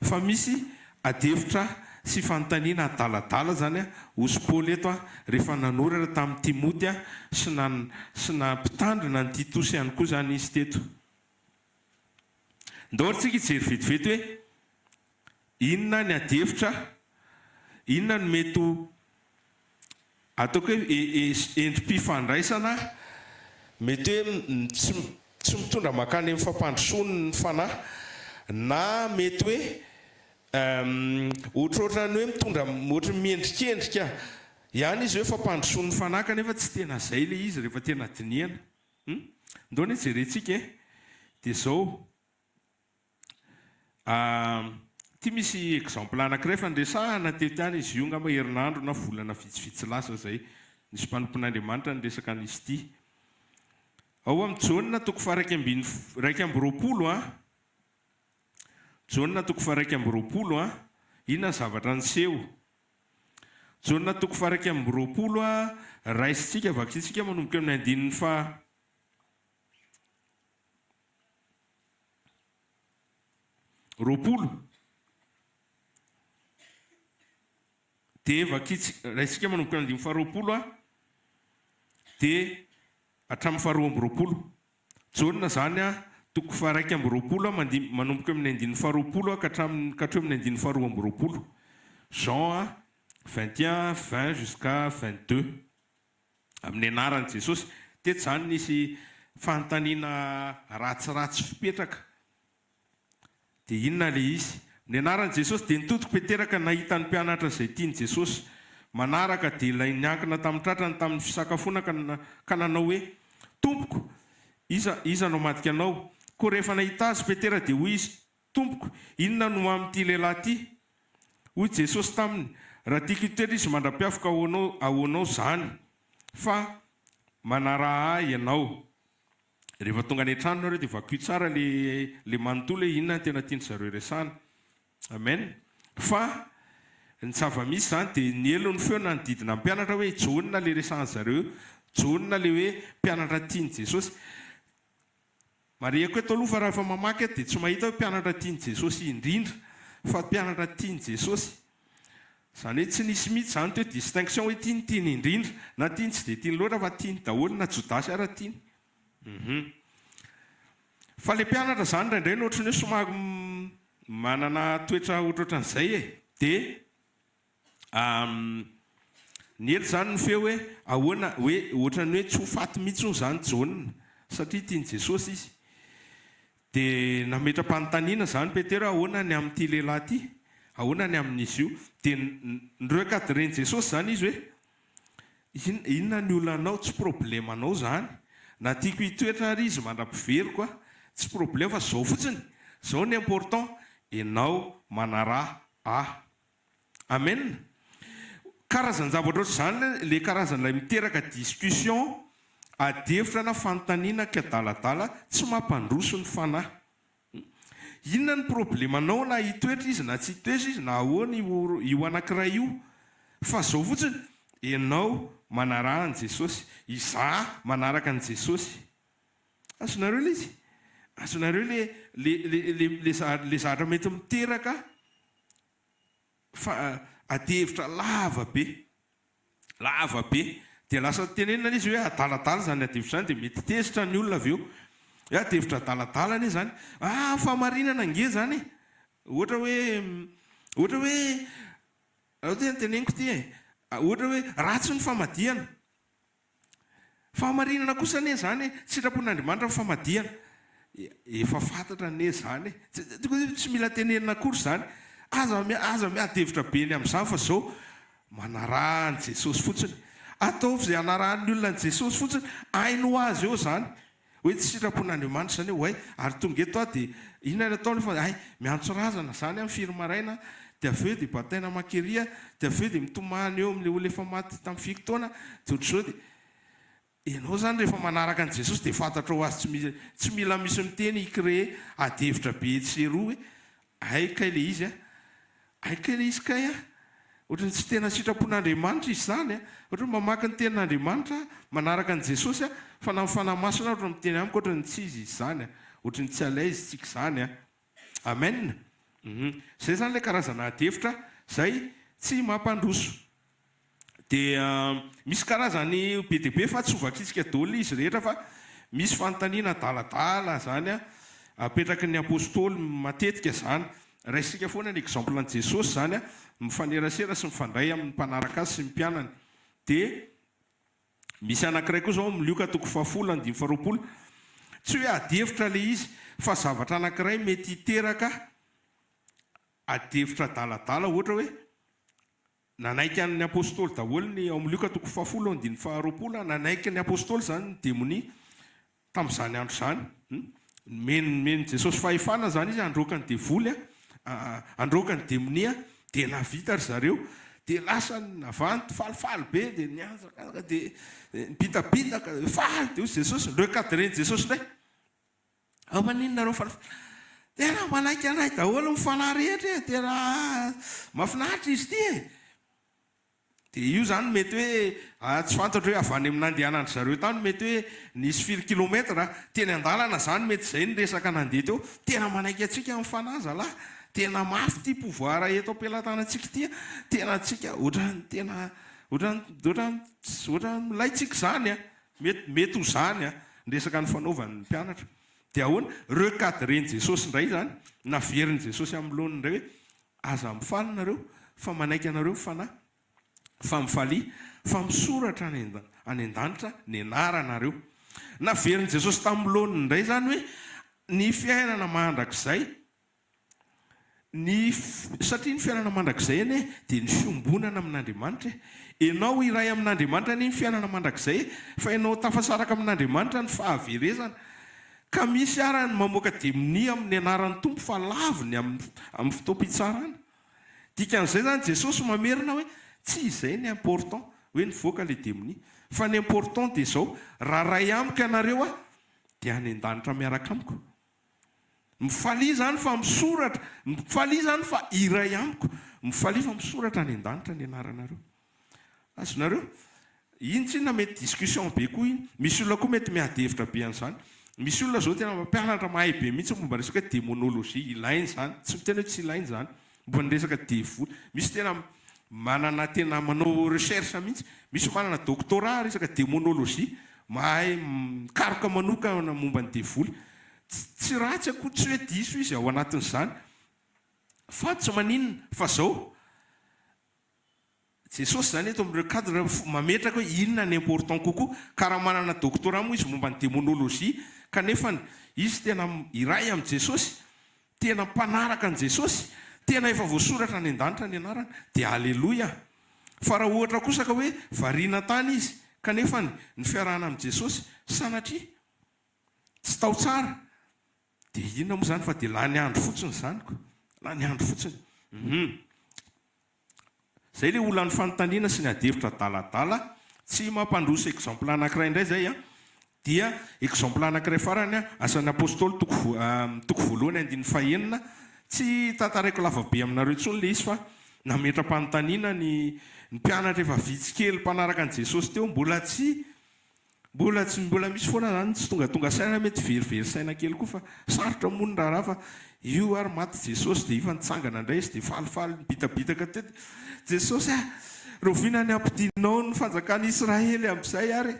fa misy adihevitra sy fanontaniana adaladala zany osy Paoly eto rehefa nanoratra tamin'ny Timoty sy nampitandrina ny Titosy ihany koa zany izy teto. Ndao tsika hijery vetivety hoe inona ny adihevitra, inona no mety ataoko hoe endrim-pifandraisana mety hoe tsy mitondra makany amin'ny fampandrosoany ny fanahy na mety hoe ohatrohatrany hoe mitondra ohatra miendrikendrika ihany izy hoe fampandrosoany fanahy kanefa tsy tena zay le izy rehefa tena dinihana. Ndao ny jerentsika dia zao ty misy exemple anankiray fandresahana teto ihany izy io ngamba herinandro na volana vitsivitsy lasa zay nisy mpanompon'Andriamanitra ny resaka an'izy ity. Ao amin'ny Jaonina toko faha 2:20 Jaonina toko faha 2:20 inona ny zavatra niseho. Jaonina toko faha 2:20 raisitsika vakitsika manomboka amin'ny 9 dia raisitsika manomboka amin'ny 9 dia hatramin'ny 12. Jaonina zany toko faha 2:20 manomboka amin'ny 9 ka hatreo amin'ny 12. Jean 21:20 jusqu'à 22 amin'ny anaran'i Jesosy. Teto zany nisy fanontaniana ratsiratsy fipetraka. Dia inona le izy? Ny anaran'i Jesosy dia nitodiko Peteraka nahita ny mpianatra izay tiany Jesosy manaraka dia ilay niankina tamin'ny tratrany tamin'ny fisakafoana ka nanao hoe Tompoko, iza no madika anao? Koa rehefa nahita azy Petera dia hoy izy, Tompoko, inona no amin'ity lehilahy ity? Hoy Jesosy taminy, raha tiako toetra izy mandra-piafaka ahoanao zany fa manara ahy ianao. Rehefa tonga any an-trano nareo dia vakoa tsara le manontolo hoe inona ny tena tiany zareo resahana. Amen. Fa ny tsava-misy zany dia ny elo ny feo nanodidina ny mpianatra hoe jonina le resan'ny zareo, jonina le hoe mpianatra tiany Jesosy. Mariako eto aloha raha efa mamaky dia tsy mahita hoe mpianatra tiany Jesosy indrindra fa mpianatra tiany Jesosy. Zany hoe tsy nisy mihitsy zany toe distinction hoe tiany indrindra na tiany tsy dia tiany loatra fa tiany daholo na Jodasy ara tiany. Fa le mpianatra zany indraindray no ohatrany hoe somary manana toetra ohatrohatran'izay dia ny elo zany ny feo hoe ahoana hoe ohatrany hoe tsy ho faty mihitsy zany Jaune satria tiany Jesosy izy. Dia nametra-panontaniana zany Petera ahoana ny amin'ity lehilahy ity, ahoana ny amin'izy io. Dia nireo cadren Jesosy zany izy hoe inona ny olonanao, tsy problema anao zany, na tiako hitoetra ary izy mandra-pivery koa tsy problema, fa zao fotsiny, zao ny important, ianao manara amen. Karazany zavatra ohatr' zany le karazan'ilay miteraka discussion adevitra na fanontaniana ka adaladala tsy mampandroso ny fanahy. Inona ny problemanao na hitoetra izy na tsy hitoetra izy na ahoana io anankiray io, fa zao fotsiny ianao manara an Jesosy, izaho manaraka an Jesosy. Azonareo le izy, azonareo le zavatra mety miteraka fa adevitra lava be dia lasa tenenina izy hoe adaladala zany adevitra zany dia mety tezitra ny olona avy eo hoe adevitra adaladala ne zany. Fahamarinana nge zany ohatra hoe teneniko ty ohatra hoe ratsy ny famadihana. Fahamarinana kosa ne zany sitrapon'Andriamanitra ny famadihana. Efa fantatra ne zany tsy mila tenenina akory zany. Aza miadevitra be ny amin'izany fa zao manara ny Jesosy fotsiny. Ataovy izay anarahan'ny olona ny Jesosy fotsiny, haino azy eo zany hoe tsy sitrapon'Andriamanitra zany hoe ary tonga eto dia inona ataony fa miantso razana zany amin'ny firy maraina dia avy eo dia bataina makeria dia avy eo dia mitomany eo amin'ilay olona efa maty tamin'ny fiko taona dia ohatr'izao dia ianao zany rehefa manaraka an Jesosy dia fantatra ho azy tsy mila misy miteny hicrée adevitra be tseroa hoe aika le izy aika le izy kay ohatrany tsy tena sitrapon'Andriamanitra izy zany ohatrany mamaky ny tenin'Andriamanitra manaraka an Jesosy fa na mifanahy masina ohatrany miteny amiko ohatrany tsy izy zany ohatrany tsy alay izy tsika zany amen. Zay zany le karazana adevitra zay tsy mampandroso. Dia misy karazany be dia be fa tsy ovakitsika daholo izy rehetra fa misy fanontaniana adaladala zany apetraky ny apôstôly matetika zany. Raisika foana ny exemple an Jesosy zany mifanerasera sy mifandray amin'ny mpanaraka azy sy ny mpianany. Dia misy anankiray koa zao amin'ny Luka 10:20 tsy hoe adevitra le izy fa zavatra anankiray mety hiteraka adevitra adaladala ohatra hoe nanaiky an'ny apôstôly daholo ny ao amin'ny Luka 10:20 nanaiky ny apôstôly zany ny demonia tamin'izany andro zany. Meny Jesosy fahefana zany izy androaka ny devoly androaka ny demonia dia navita ry zareo dia lasa navanty falifaly be dia nianjaka dia bitabitaka faly dia hozy Jesosy reo cadren Jesosy ndray maninonareo falifaly tena manaiky anay daholo mifanahy rehetra tena mahafinaritra izy ty dia io zany mety hoe tsy fantatra hoe avy any amin'ny nandehanandry zareo tany mety hoe nisy 4 kilometra teny an-dalana zany mety zay ny resaka nandeha teo tena manaiky atsika amin'ny fanahy zalahy tena mafy ty pouvoir eto am-pelantanantsika ty tena atsika ohatrany milaitsika zany mety ho zany ny resaka ny fanaovan'ny mpianatra. Dia ahoana recadren Jesosy indray zany naveriny Jesosy amin'ny lohany indray hoe aza mifaly nareo fa manaiky anareo fanahy fa mifalia fa misoratra any an-danitra ny anaranareo. Naveriny Jesosy tamin'ny lohany indray zany hoe ny fiainana mandrakizay satria ny fiainana mandrakizay eny dia ny fiombonana amin'Andriamanitra. Ianao iray amin'Andriamanitra ny fiainana mandrakizay fa ianao tafasaraka amin'Andriamanitra ny fahaverezana ka misy arany mamoaka demonia amin'ny anaran'ny tompo fa laviny amin'ny fotoam-pitsarana. Dikan'izay zany Jesosy mamerina hoe tsy izay ny important hoe nivoaka le demonia fa ny important dia izao raha ray amiko ianareo dia any an-danitra miaraka amiko. mifalia zany fa misoratra, mifalia zany fa iray amiko, mifalia fa misoratra any an-danitra ny anaranareo. Azonareo? Iny tsy na mety discussion be koa iny. Misy olona koa mety miadevitra be an'izany. Misy olona zao tena mampianatra mahay be mihitsy momba resaka démonologie, ilainy zany. Tsy tena hoe tsy ilainy zany. Momba ny resaka devoly. Misy tena manana tena manao recherche mihitsy. Misy manana doctorat resaka démonologie, mahay mikaroka manokana momba ny devoly. Tsy ratsy akoho, tsy hoe diso izy ao anatin'izany. Fa tsy maninona fa zao Jesosy zany eto amin'ireo cadre mametraka hoe inona ny important kokoa, ka raha manana doctorat moa izy momba ny démonologie, kanefa izy tena iray amin'ny Jesosy, tena mpanaraka an' Jesosy, tena efa voasoratra any an-danitra ny anarana, dia aleloia. Fa raha ohatra kosa ka hoe variana tany izy, kanefa ny fiarahana amin'ny Jesosy sanatria tsy tao tsara, dia inona moa zany fa dia lany andro fotsiny zany koa, lany andro fotsiny. Zay le olona ny fanontaniana sy ny adevitra daladala, tsy mampandroso exemple anankiray indray zay dia exemple anankiray farany asan'ny apôstôly toko voalohany andin'ny fahenina, tsy tantaraiko lavabe aminareo intsony le izy fa nametra-panontaniana ny mpianatra efa vitsikely mpanaraka an' Jesosy teo, mbola misy foana zany tsy tonga saina, mety verivery saina kely koa fa sarotra moa ny raharaha fa io ary maty Jesosy dia ifa nitsangana indray izy dia falifaly bitabitaka teto. Jesosy rovina ny ampidinao ny fanjakany Israely amin'izay ary.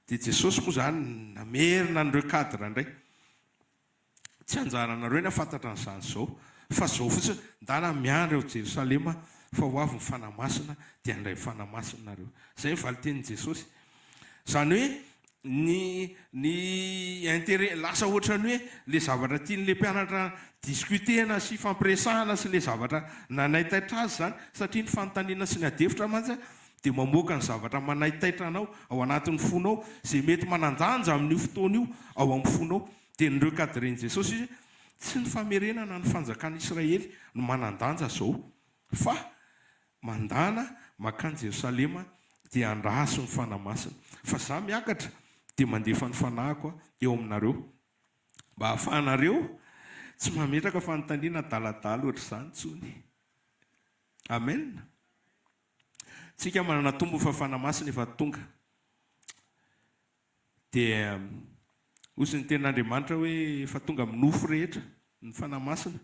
Dia Jesosy moa zany namerina an'ireo cadre indray. Tsy anjaranareo ny afantatra an'izany zao, fa zao fotsiny ndana miandry ao Jerosalema fa ho avy ny fanamasina dia andray fanamasina nareo. Zay ny valitenin'i Jesosy. Zany hoe ny intérêt lasa ohatrany hoe le zavatra tian'le mpianatra diskutena sy fampiresahana sy le zavatra nanaitaitra azy zany, satria ny fanontaniana sy ny adevitra mantsy dia mamoaka ny zavatra manaitaitra anao ao anatin'ny fonao, izay mety manandanja amin'io fotoana io ao amin'ny fonao. Dia nireo cadren'i Jesosy izy tsy ny famerenana ny fanjakana Israely no manandanja zao, fa mandana makany Jerosalema dia andraso ny fanamasina. Fa za miakatra dia mandefa ny fanahiko eo aminareo mba hahafahanareo tsy mametraka fanontaniana daladala ohatr'izany tsony. Amen. Tsika manana tombo fa fanamasina efa tonga. Dia hozy ny ten'Andriamanitra hoe efa tonga amin'ny nofo rehetra ny fanamasina.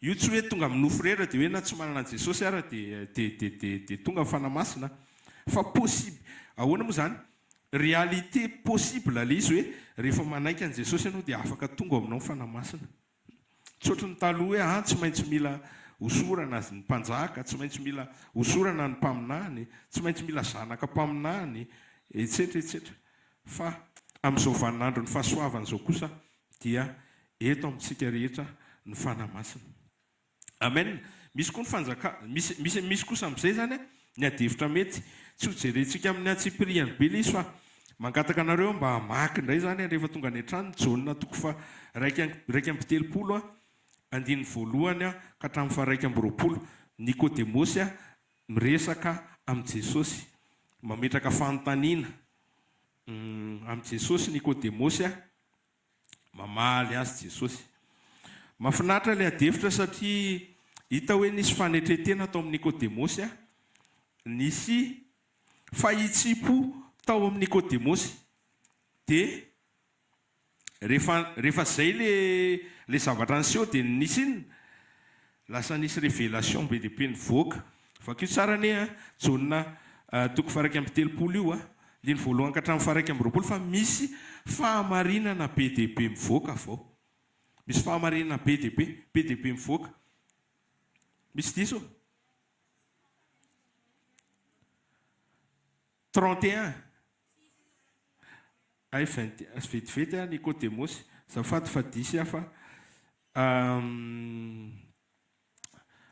Io tsy hoe tonga amin'ny nofo rehetra dia hoe na tsy manana Jesosy ara dia tonga ny fanamasina. Fa possible. Ahoana moa zany? Réalité possible le izy hoe rehefa manaiky an' Jesosy ianao dia afaka tonga aminao fanamasina. Tsy ohatry ny taloha hoe tsy maintsy mila hosorana ny mpanjaka, tsy maintsy mila hosorana ny mpaminany, tsy maintsy mila zanaka mpaminany, etsetra etsetra. Fa amin'izao vaninandro ny fahasoavana izao kosa dia eto amintsika rehetra ny fanamasina. Amen. Misy koa ny fanjaka, misy kosa amin'izay zany ny adevitra mety tsy ho jerentsika amin'ny atsipriany be le izy fa mangataka anareo mba hamaky indray zany rehefa tonga any an-trano Jaonina toko fa raiky amby telopolo andiny voalohany ka hatramin'ny fa raiky amby roapolo. Nikodemosy miresaka amin'i Jesosy, mametraka fanontaniana amin'i Jesosy. Nikodemosy mamaly azy Jesosy. Mahafinaritra ilay adevitra satria hita hoe nisy fanetretena tao amin'ny Nikodemosy, nisy fahitsipo tao amin'ny Nikodemosy. Dia rehefa zay le zavatra niseho dia nisy inona? Lasa nisy révélation be dia be nivoaka. Vakio tsara ne Jaonina toko fa raiky amby telopolo io liny voalohany ka hatramin'ny fa raiky amby roapolo fa misy fahamarinana be dia be mivoaka avao. Misy fahamarinana be dia be mivoaka. Misy diso 31 ay 21 vetivety Nikodemosy zafady fa disy fa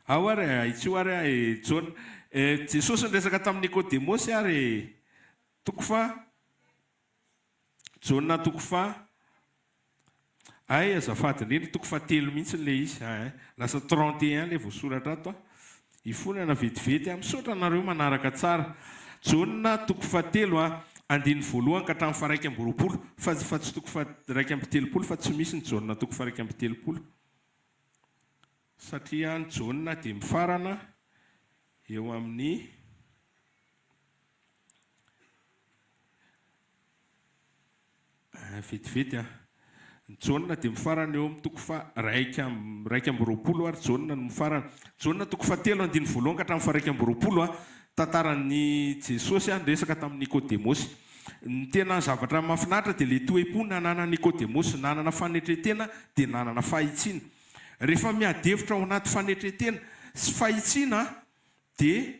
ao ary itsio ary Jaona Jesosy niresaka tamin'ny Nikodemosy ary toko fa Jaonina toko fa ay azafady indrindra toko fa telo mihitsy le izy lasa 31 le voasoratra ato ifonana vetivety misaotra anareo manaraka tsara. Jaonina toko fa telo andiny voalohany ka hatramin'ny faraiky amby roapolo fa tsy toko raiky amby telopolo fa tsy misy ny jauna toko faraiky amby telopolo satria ny jauna dia mifarana eo amin'ny vetivety ny jauna dia mifarana eo amin'ny toko raiky amby roapolo ary jauna no mifarana jauna toko fahatelo andiny voalohany ka hatramin'ny faraiky amby roapolo tantaran'ny Jesosy resaka tamin'ny Nikodemosy. Ny tena zavatra mahafinaritra dia le toe-po nanana Nikodemosy nanana fanetretena dia nanana fahitsiana. Rehefa miadevitra ao anaty fanetretena sy fahitsiana dia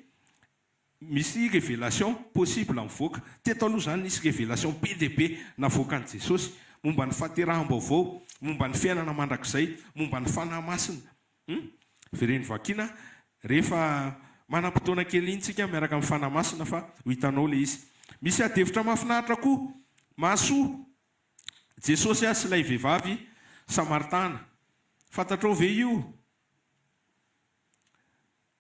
misy révélation possible mivoaka. Teto aloha zany nisy révélation be dia be navoakan'i Jesosy momba ny fahateraham-baovao, momba ny fiainana mandrakizay, momba ny fanahy masina. Vereny vakina rehefa manam-potoana kely intsika miaraka amin'ny fanahy masina fa ho hitanao le izy. Misy adevitra mahafinaritra koa mahasoa Jesosy sy ilay vehivavy Samaritana. Fantatrao ve io?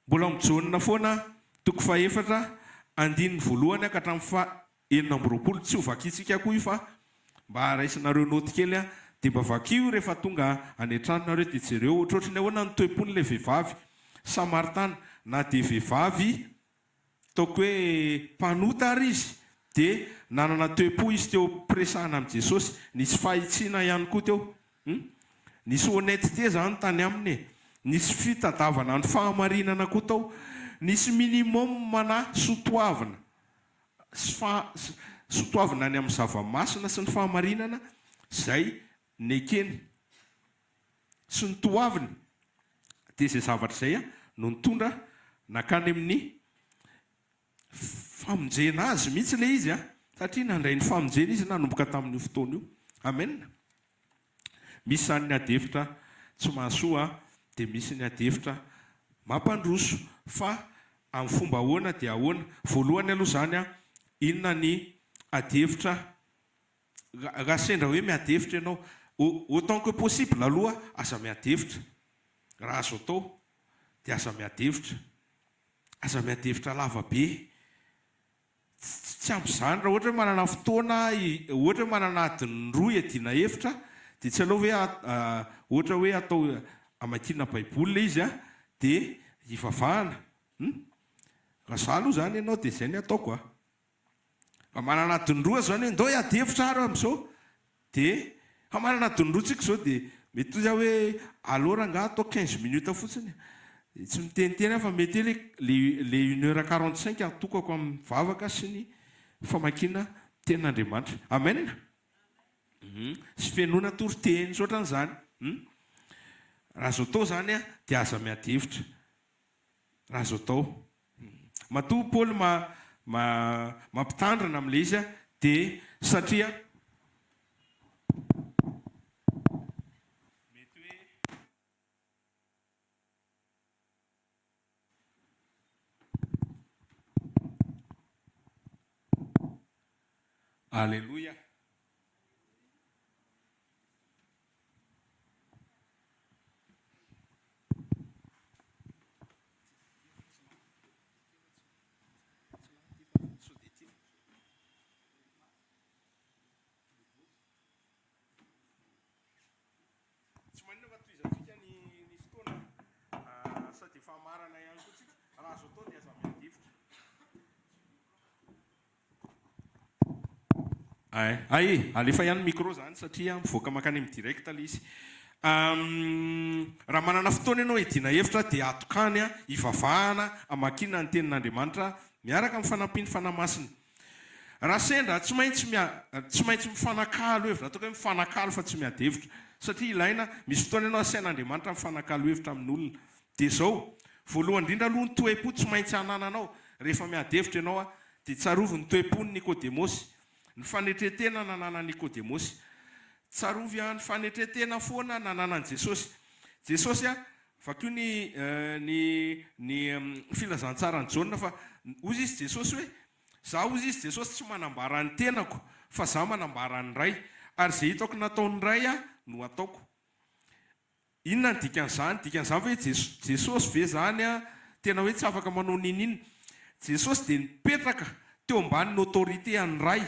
Mbola mijaonina foana toko fahaefatra andiny voalohany ka hatramin'ny fahaenina amby roapolo. Tsy ho vakiantsika koa io fa mba raisinareo noty kely dia mba vakio rehefa tonga any an-tranonareo dia jereo ohatrohatrany ahoana ny toe-pon'ilay vehivavy Samaritana. Na dia vehivavy taoko hoe mpanota ary izy dia nanana toe-po izy teo presahana amin'i Jesosy. Nisy fahitsiana ihany koa teo. Nisy honnêteté zany tany aminy. Nisy fitadavana ny fahamarinana koa tao. Nisy minimum mana sotoavina. Sotoavina any amin'ny zava-masina sy ny fahamarinana izay nekeny sy ny toaviny. Dia izay zavatra izay no nitondra nakany amin'ny famonjena azy mihitsy le izy satria nandray ny famonjena izy nanomboka tamin'io fotoana io. Amen. Misy zany ny adevitra tsy mahasoa dia misy ny adevitra mampandroso fa amin'ny fomba ahoana dia ahoana. Voalohany aloha zany inona ny adevitra raha sendra hoe miadevitra ianao autant que possible aloha aza miadevitra raha azo atao dia aza miadevitra. Aza miadevitra lava be. Tsy amp'izany raha ohatra hoe manana fotoana ohatra hoe manana adiny roa iadiana hevitra dia tsy aleo hoe ohatra hoe atao amakiana baiboly izy dia hivavahana. Raha izaho aloha zany ianao dia izay ny ataoko Raha manana adiny roa zany hoe ndao hiadevitra ary amin'izao dia manana adiny roa tsika izao dia mety iza hoe alora nga atao 15 minutes fotsiny. Tsy miteniteny fa mety le 1h45 atokako amin'ny vavaka sy ny famakiana tenin'Andriamanitra. Amen. Sy fenona toriteny ohatran'izany. Raha azo atao zany dia aza miadevitra. Raha azo atao. Matoa Paoly mampitandrina amin'ilay izy dia satria Alléluia. Tsy manina toizafika ny fotoana sady efa marana ihany koa tsika. Raha azo atao dia aza miadevitra. Alefa ihany micro zany satria mivoaka makany amin'ny direct le izy. Raha manana fotoana ianao hidiana hevitra dia atokany hivavahana amakiana ny tenin'Andriamanitra miaraka amin'ny fanampiany fanahy masina. Raha sendra tsy maintsy mifanakalo hevitra ataoko hoe mifanakalo fa tsy miadevitra satria ilaina misy fotoana ianao asain'Andriamanitra mifanakalo hevitra amin'olona. Dia izao voalohany indrindra aloha ny toe-po tsy maintsy hanananao rehefa miadevitra ianao dia tsarovy ny toe-pon'ny Nikodemosy. Ny fanetretena nanana Nikodemosy. Tsarovy ny fanetretena foana nananan'i Jesosy. Jesosy vakio ny filazantsara ny jauna fa ozy izy Jesosy hoe zaho ozy izy Jesosy tsy manambara ny tenako fa zaho manambara ny ray ary izay hitako nataon'ny ray no ataoko. Inona ny dikan'izany? Dikan'izany hoe Jesosy ve zany tena hoe tsy afaka manao ninina. Jesosy dia nipetraka teo ambany autorité any ray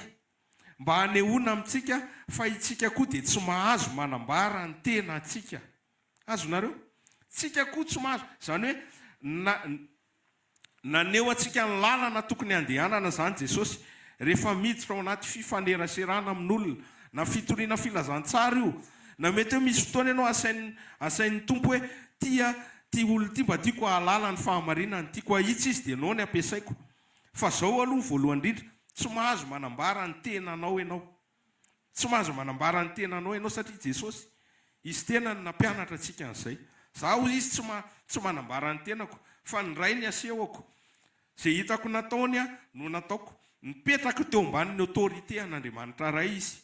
mba hanehoana amintsika fa itsika koa dia tsy mahazo manambara ny tena atsika. Azonareo? Tsika koa tsy mahazo. Zany hoe naneo atsika ny lalana tokony handehanana zany Jesosy rehefa miditra ao anaty fifaneraserana amin'olona na fitoriana filazantsara io. Na mety hoe misy fotoana ianao asain'ny tompo hoe ty olo ty mba tiako ahalala ny fahamarinany, tiako ahitsy izy dia anao ny ampiasaiko. Fa zao aloha voalohany indrindra tsy mahazo manambara ny tenanao ianao. Tsy mahazo manambara ny tenanao ianao satria Jesosy izy tena ny nampianatra antsika an'izay. Zaho izy tsy manambara ny tenako fa ny ray ny asehoko. Zay hitako nataony no nataoko. Mipetraka teo ambanin'ny autorité an'Andriamanitra ray izy.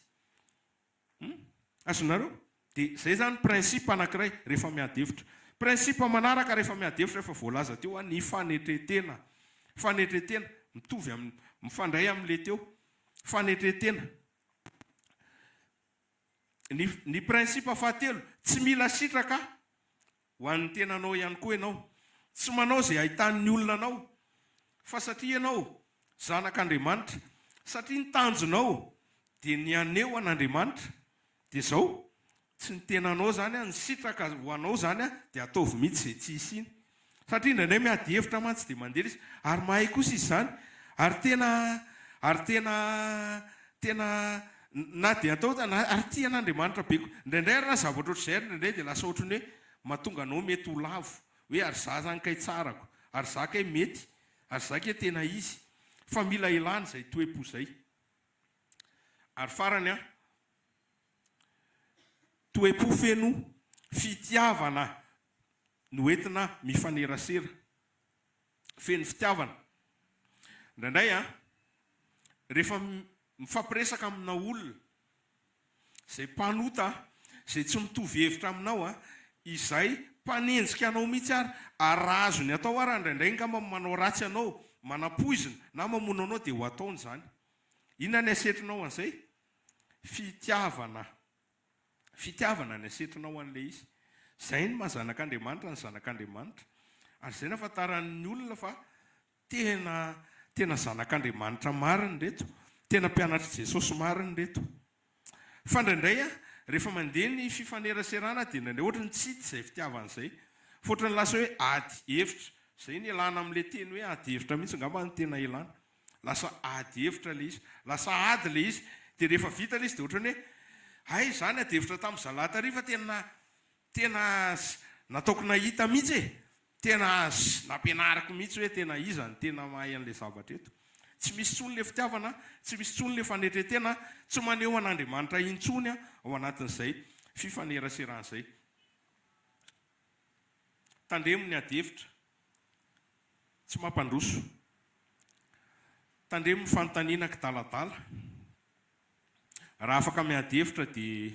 Azonareo? Dia zay zany principe anankiray rehefa miady hevitra. Principe manaraka rehefa miady hevitra efa voalaza teo ny fanetretena. Fanetretena mitovy mifandray amin'le teo. Fanetretena. Ny principe fahatelo, tsy mila sitraka ho an'ny tenanao ihany koa ianao. Tsy manao zay ahitan'ny olona anao. Fa satria ianao zanak'Andriamanitra, satria ny tanjonao dia ny aneo an'Andriamanitra. Dia zao, tsy ny tenanao zany ny sitraka ho anao zany dia ataovy mihitsy izay tsy isiny. Satria indraindray miady hevitra mantsy dia mandeha izy ary mahay kosa izy zany. Ary tena na dia atao ary tia an'Andriamanitra beko. Indraindray ary na zavatra ohatr'izay ary indraindray dia lasa ohatrany hoe mahatonga anao mety ho lavo. Hoe ary za zany kay tsarako, ary za kay mety, ary za kay tena izy. Fa mila ilana izay toe-po izay. Ary farany toe-po feno fitiavana no entina mifanerasera. Feno fitiavana. Indraindray rehefa mifampiresaka amina olona izay mpanota, izay tsy mitovy hevitra aminao izay mpanenjika anao mihitsy ary azo ny atao ary indraindray ngamba manao ratsy anao, manapoizina na mamono anao dia ho ataony zany. Inona ny asetrinao an'izay? Fitiavana. Fitiavana ny asetrinao an'ilay izy. Zay ny mahazanak'Andriamanitra ny zanak'Andriamanitra. Ary zay ny ahafantaran'ny olona fa tena zanak'Andriamanitra mariny reto. Tena mpianatra Jesosy mariny reto. Fa indraindray rehefa mandeha ny fifaneraserana dia indraindray ohatrany tsy hita izay fitiavana izay. Fa ohatrany lasa hoe ady hevitra. Zay ny ilana amin'ilay teny hoe ady hevitra mihitsy ngamba ny tena ilana. Lasa ady hevitra le izy. Lasa ady le izy. Dia rehefa vita le izy dia ohatrany hoe hay zany ady hevitra tamin'ny zalahatarifa tena nataoko nahita mihitsy e. Tena nampianariko mihitsy hoe tena iza ny tena mahay an'ilay zavatra eto. Tsy misy tsony le fitiavana, tsy misy tsony le fanetretena, tsy maneho an'Andriamanitra intsony ao anatin'izay fifaneraseran'izay. Tandremo ny ady hevitra, tsy mampandroso. Tandremo ny fanontaniana kidaladala. Raha afaka miady hevitra dia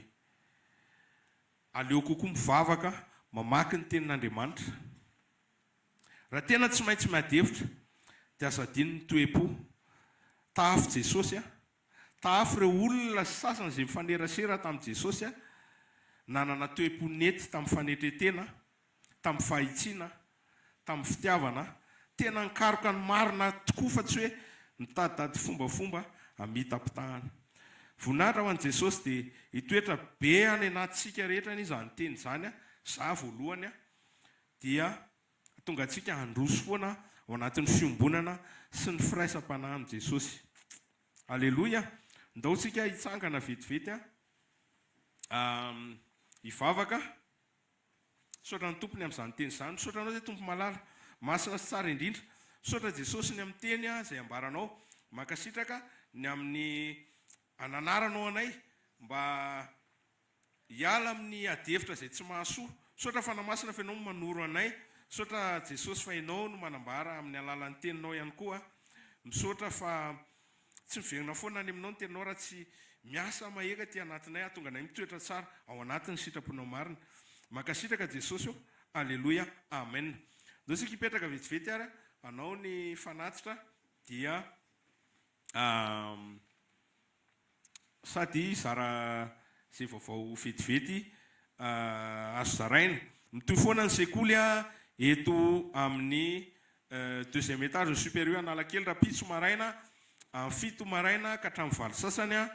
aleo kokoa mivavaka mamaky ny tenin'Andriamanitra. Raha tena tsy maintsy miady hevitra dia azadiny ny toe-po. Taafy Jesosy taafy ireo olona sasany izay mifanerasera tamin'i Jesosy nanana toe-po nety tamin'ny fanetretena, tamin'ny fahitsiana, tamin'ny fitiavana. Tena nikaroka ny marina tokoa fa tsy hoe mitaditady fombafomba amitam-pitahana. Voninahitra ho an'i Jesosy dia hitoetra be any anatsika rehetra ny izany teny izany. Za voalohany dia tonga antsika handroso foana ao anatin'ny fiombonana sy ny firaisam-panahy amin'i Jesosy. Aleloia. Ndao tsika hitsangana vetivety hivavaka. Saotra ny tompony amin'izany teny izany. Saotra anao zay tompo malala, masina sy tsara indrindra. Saotra Jesosy ny amin'ny teny izay ambaranao. Makasitraka ny amin'ny ananaranao anay mba hiala amin'ny ady hevitra izay tsy mahasoa. Saotra fanamasina fa ianao no manoro anay. Saotra Jesosy fa ianao no manambara amin'ny alalan'ny teninao ihany koa. Misaotra fa tsy miverina foana any aminao ny teninao raha tsy miasa maheka ty anatinay ahatonga anay mitoetra tsara ao anatin'ny sitraponao marina. Makasitraka Jesosy. Aleloia. Amen. Ndao sika hipetraka vetivety ary anao ny fanatitra dia sady zara zay vaovao vetivety azo zaraina. Mitoy foana ny sekoly eto amin'ny deuxième étage supérieur Analakely Rapitso maraina fito maraina ka hatramin'ny valo sasany a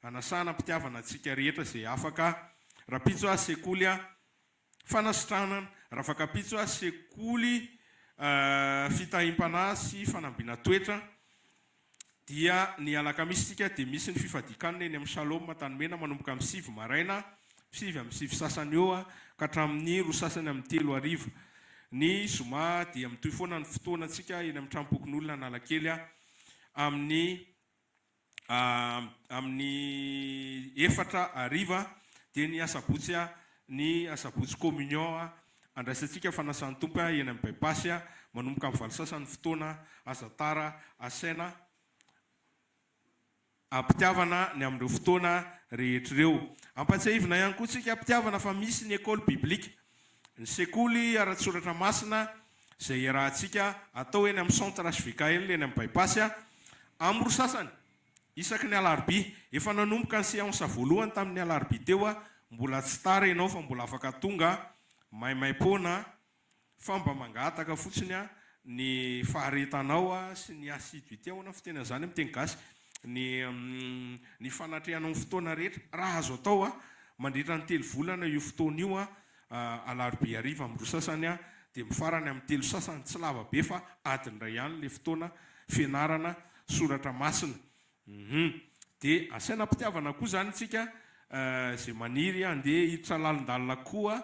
anasana mpitiavana antsika rehetra zay afaka raha pitso a sekoly a fanasitranana raha afaka pitso a sekoly fitahim-panahy sy fanambiana toetra dia ny alakamisy tsika dia misy ny fifadikanana eny amin'ny Shalom Tanimena manomboka amin'ny 7 maraina 7 amin'ny 7 sasany eo a ka hatramin'ny 2 sasany amin'ny 3 hariva. Ny zoma dia mitohy foana ny fotoana antsika eny amin'ny tranobokon'olona Analakely a amin'ny 4 hariva dia ny asabotsy a ny asabotsy communion a andraisantsika fanasan'ny tompo a eny amin'ny baibasy a manomboka amin'ny 7 sasany fotoana azatara asaina ampitiavana ny amin'ireo fotoana rehetrareo. Ampatsahivina ihany koa tsika ampitiavana fa misy ny école biblique ny sekoly ara-tsoratra masina izay iarahantsika atao eny amin'ny centre HVKL eny amin'ny baibasy a amin'ny 2 sasany isaky ny alarobia. Efa nanomboka ny séance voalohany tamin'ny alarobia teo a mbola tsy tara ianao fa mbola afaka tonga maimaim-poana fa mba mangataka fotsiny a ny faharetanao a sy ny assiduité ao na fitena zany amin'ny teny gasy ny fanatrehanao ny fotoana rehetra raha azo atao a mandritra ny 3 volana io fotoana io a alarobia hariva amin'ny 2 sasany a dia mifarany amin'ny 3 sasany tsy lava be fa adiny iray ihany le fotoana fianarana soratra masina. Dia asaina mpitiavana koa zany tsika zay maniry andeha hiditra lalindalina koa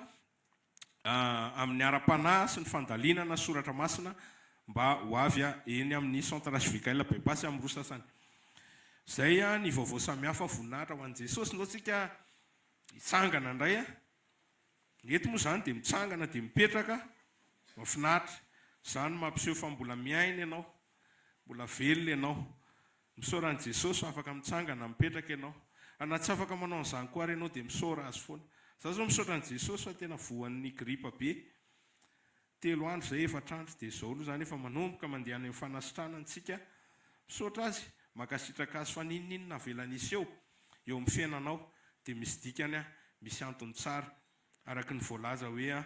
amin'ny ara-panahy sy ny fandalinana soratra masina mba ho avy eny amin'ny centre HVKL baibasy amin'ny 2 sasany. Zay a ny vaovao samihafa voninahitra ho an'i Jesosy ndao tsika hitsangana indray a. Eto moa zany dia mitsangana dia mipetraka mahafinaritra. Zany mampiseho fa mbola miaina ianao, mbola velona ianao. Misaoran'i Jesosy afaka mitsangana mipetraka ianao. Anaty tsy afaka manao an'izany koa ary ianao dia misaora azy foana. Zaho zao misaoran'i Jesosy fa tena voan'ny gripa be. 3 andro zay 4 andro dia izao aloha zany efa manomboka mandeha any amin'ny fanasitrana antsika. Misaotra azy, makasitraka azy fa ninninona avelan'isy eo amin'ny fiainanao dia misy dikany a, misy antony tsara. Araka ny voalaza hoe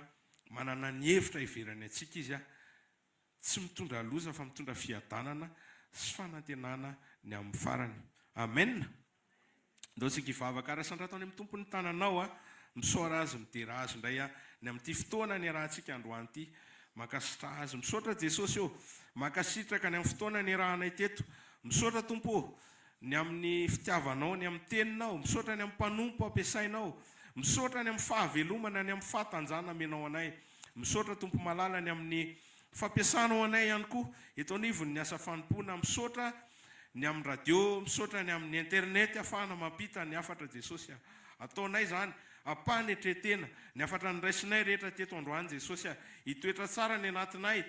manana ny hevitra iverany antsika izy a tsy mitondra loza fa mitondra fiadanana sy fanantenana ny amin'ny farany. Amen. Ndao tsika hivavaka ara-sandrato any amin'ny tompony tananao a misaora azy midera azy indray a ny amin'ity fotoana ny rahantsika androany ity makasitra azy. Misaotra Jesosy eo makasitraka ny amin'ny fotoana ny rahanay teto. Misaotra Tompo ny amin'ny fitiavanao ny amin'ny teninao. Misaotra ny amin'ny mpanompo ampiasainao. Misaotra ny amin'ny fahavelomana ny amin'ny fahatanjana menao anay. Misaotra Tompo malala ny amin'ny fampiasanao anay ihany koa eto anivony ny asa fanompoana. Misaotra ny amin'ny radio, misaotra ny amin'ny internet ahafahana mampita ny afatra Jesosy ataonay zany ampahany etretena ny afatra nyraisinay rehetra teto androany Jesosy hitoetra tsara ny anatinay,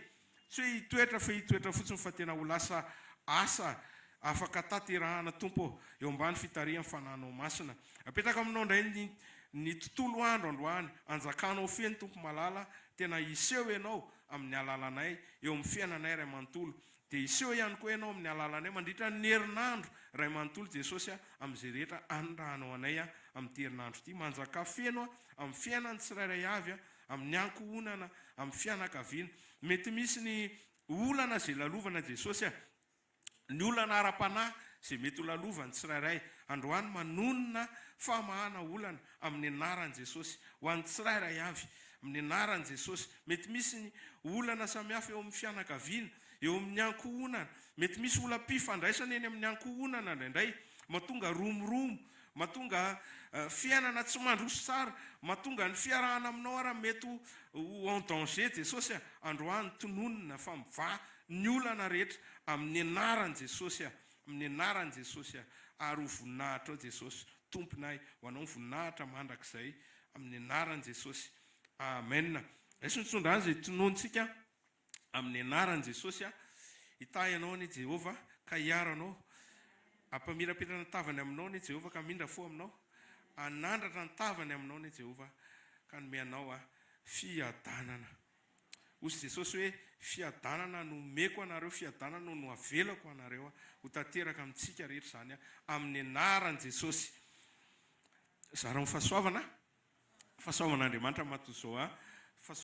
tsy hoe hitoetra fa hitoetra fotsiny fa tena ho lasa asa afaka taterahana Tompo eo ambany fitarihan'ny fananao masina. Apetraka aminao indray ny tontolo andro androany anjakanao feny Tompo malala tena iseho ianao amin'ny alalanay eo amin'ny fiainanay ray manontolo. Dia iseho ihany koa ianao amin'ny alalanay mandritra ny herinandro ray manontolo Jesosy amin'izay rehetra anondrahanao anay amin'ny herinandro ity. Manjaka feno amin'ny fiainany tsirairay avy amin'ny ankohonana amin'ny fianakaviana. Mety misy ny olana zay lalovana Jesosy ny olana ara-panahy zay mety ho lalovany tsirairay. Androany manonona famahana olana amin'ny anaran'i Jesosy ho an'ny tsirairay avy amin'ny anaran'i Jesosy. Mety misy ny olana samihafa eo amin'ny fianakaviana, eo amin'ny ankohonana. Mety misy olam-pifandraisana eny amin'ny ankohonana indraindray mahatonga romoromo, mahatonga fiainana tsy mandroso tsara, mahatonga ny fiarahana aminao ara mety ho en danger Jesosy androany tononona fa miva ny olana rehetra amin'ny anaran'i Jesosy amin'ny anaran'i Jesosy ary ho voninahitra ao Jesosy tomponay ho anao voninahitra mandrakizay amin'ny anaran'i Jesosy. Amen. Esy nitsondra zay tonontsika amin'ny anaran'i Jesosy hita ianao ny Jehova ka hiaranao, ampamirapirana ny tavany aminao ny Jehova ka mindra fo aminao, anandratra ny tavany aminao ny Jehova ka nome anao fiadanana. Hozy Jesosy hoe fiadanana no meko anareo, fiadanana no avelako anareo ho tanteraka amintsika rehetra zany amin'ny anaran'i Jesosy. Zara ny fahasoavana Andriamanitra mato zao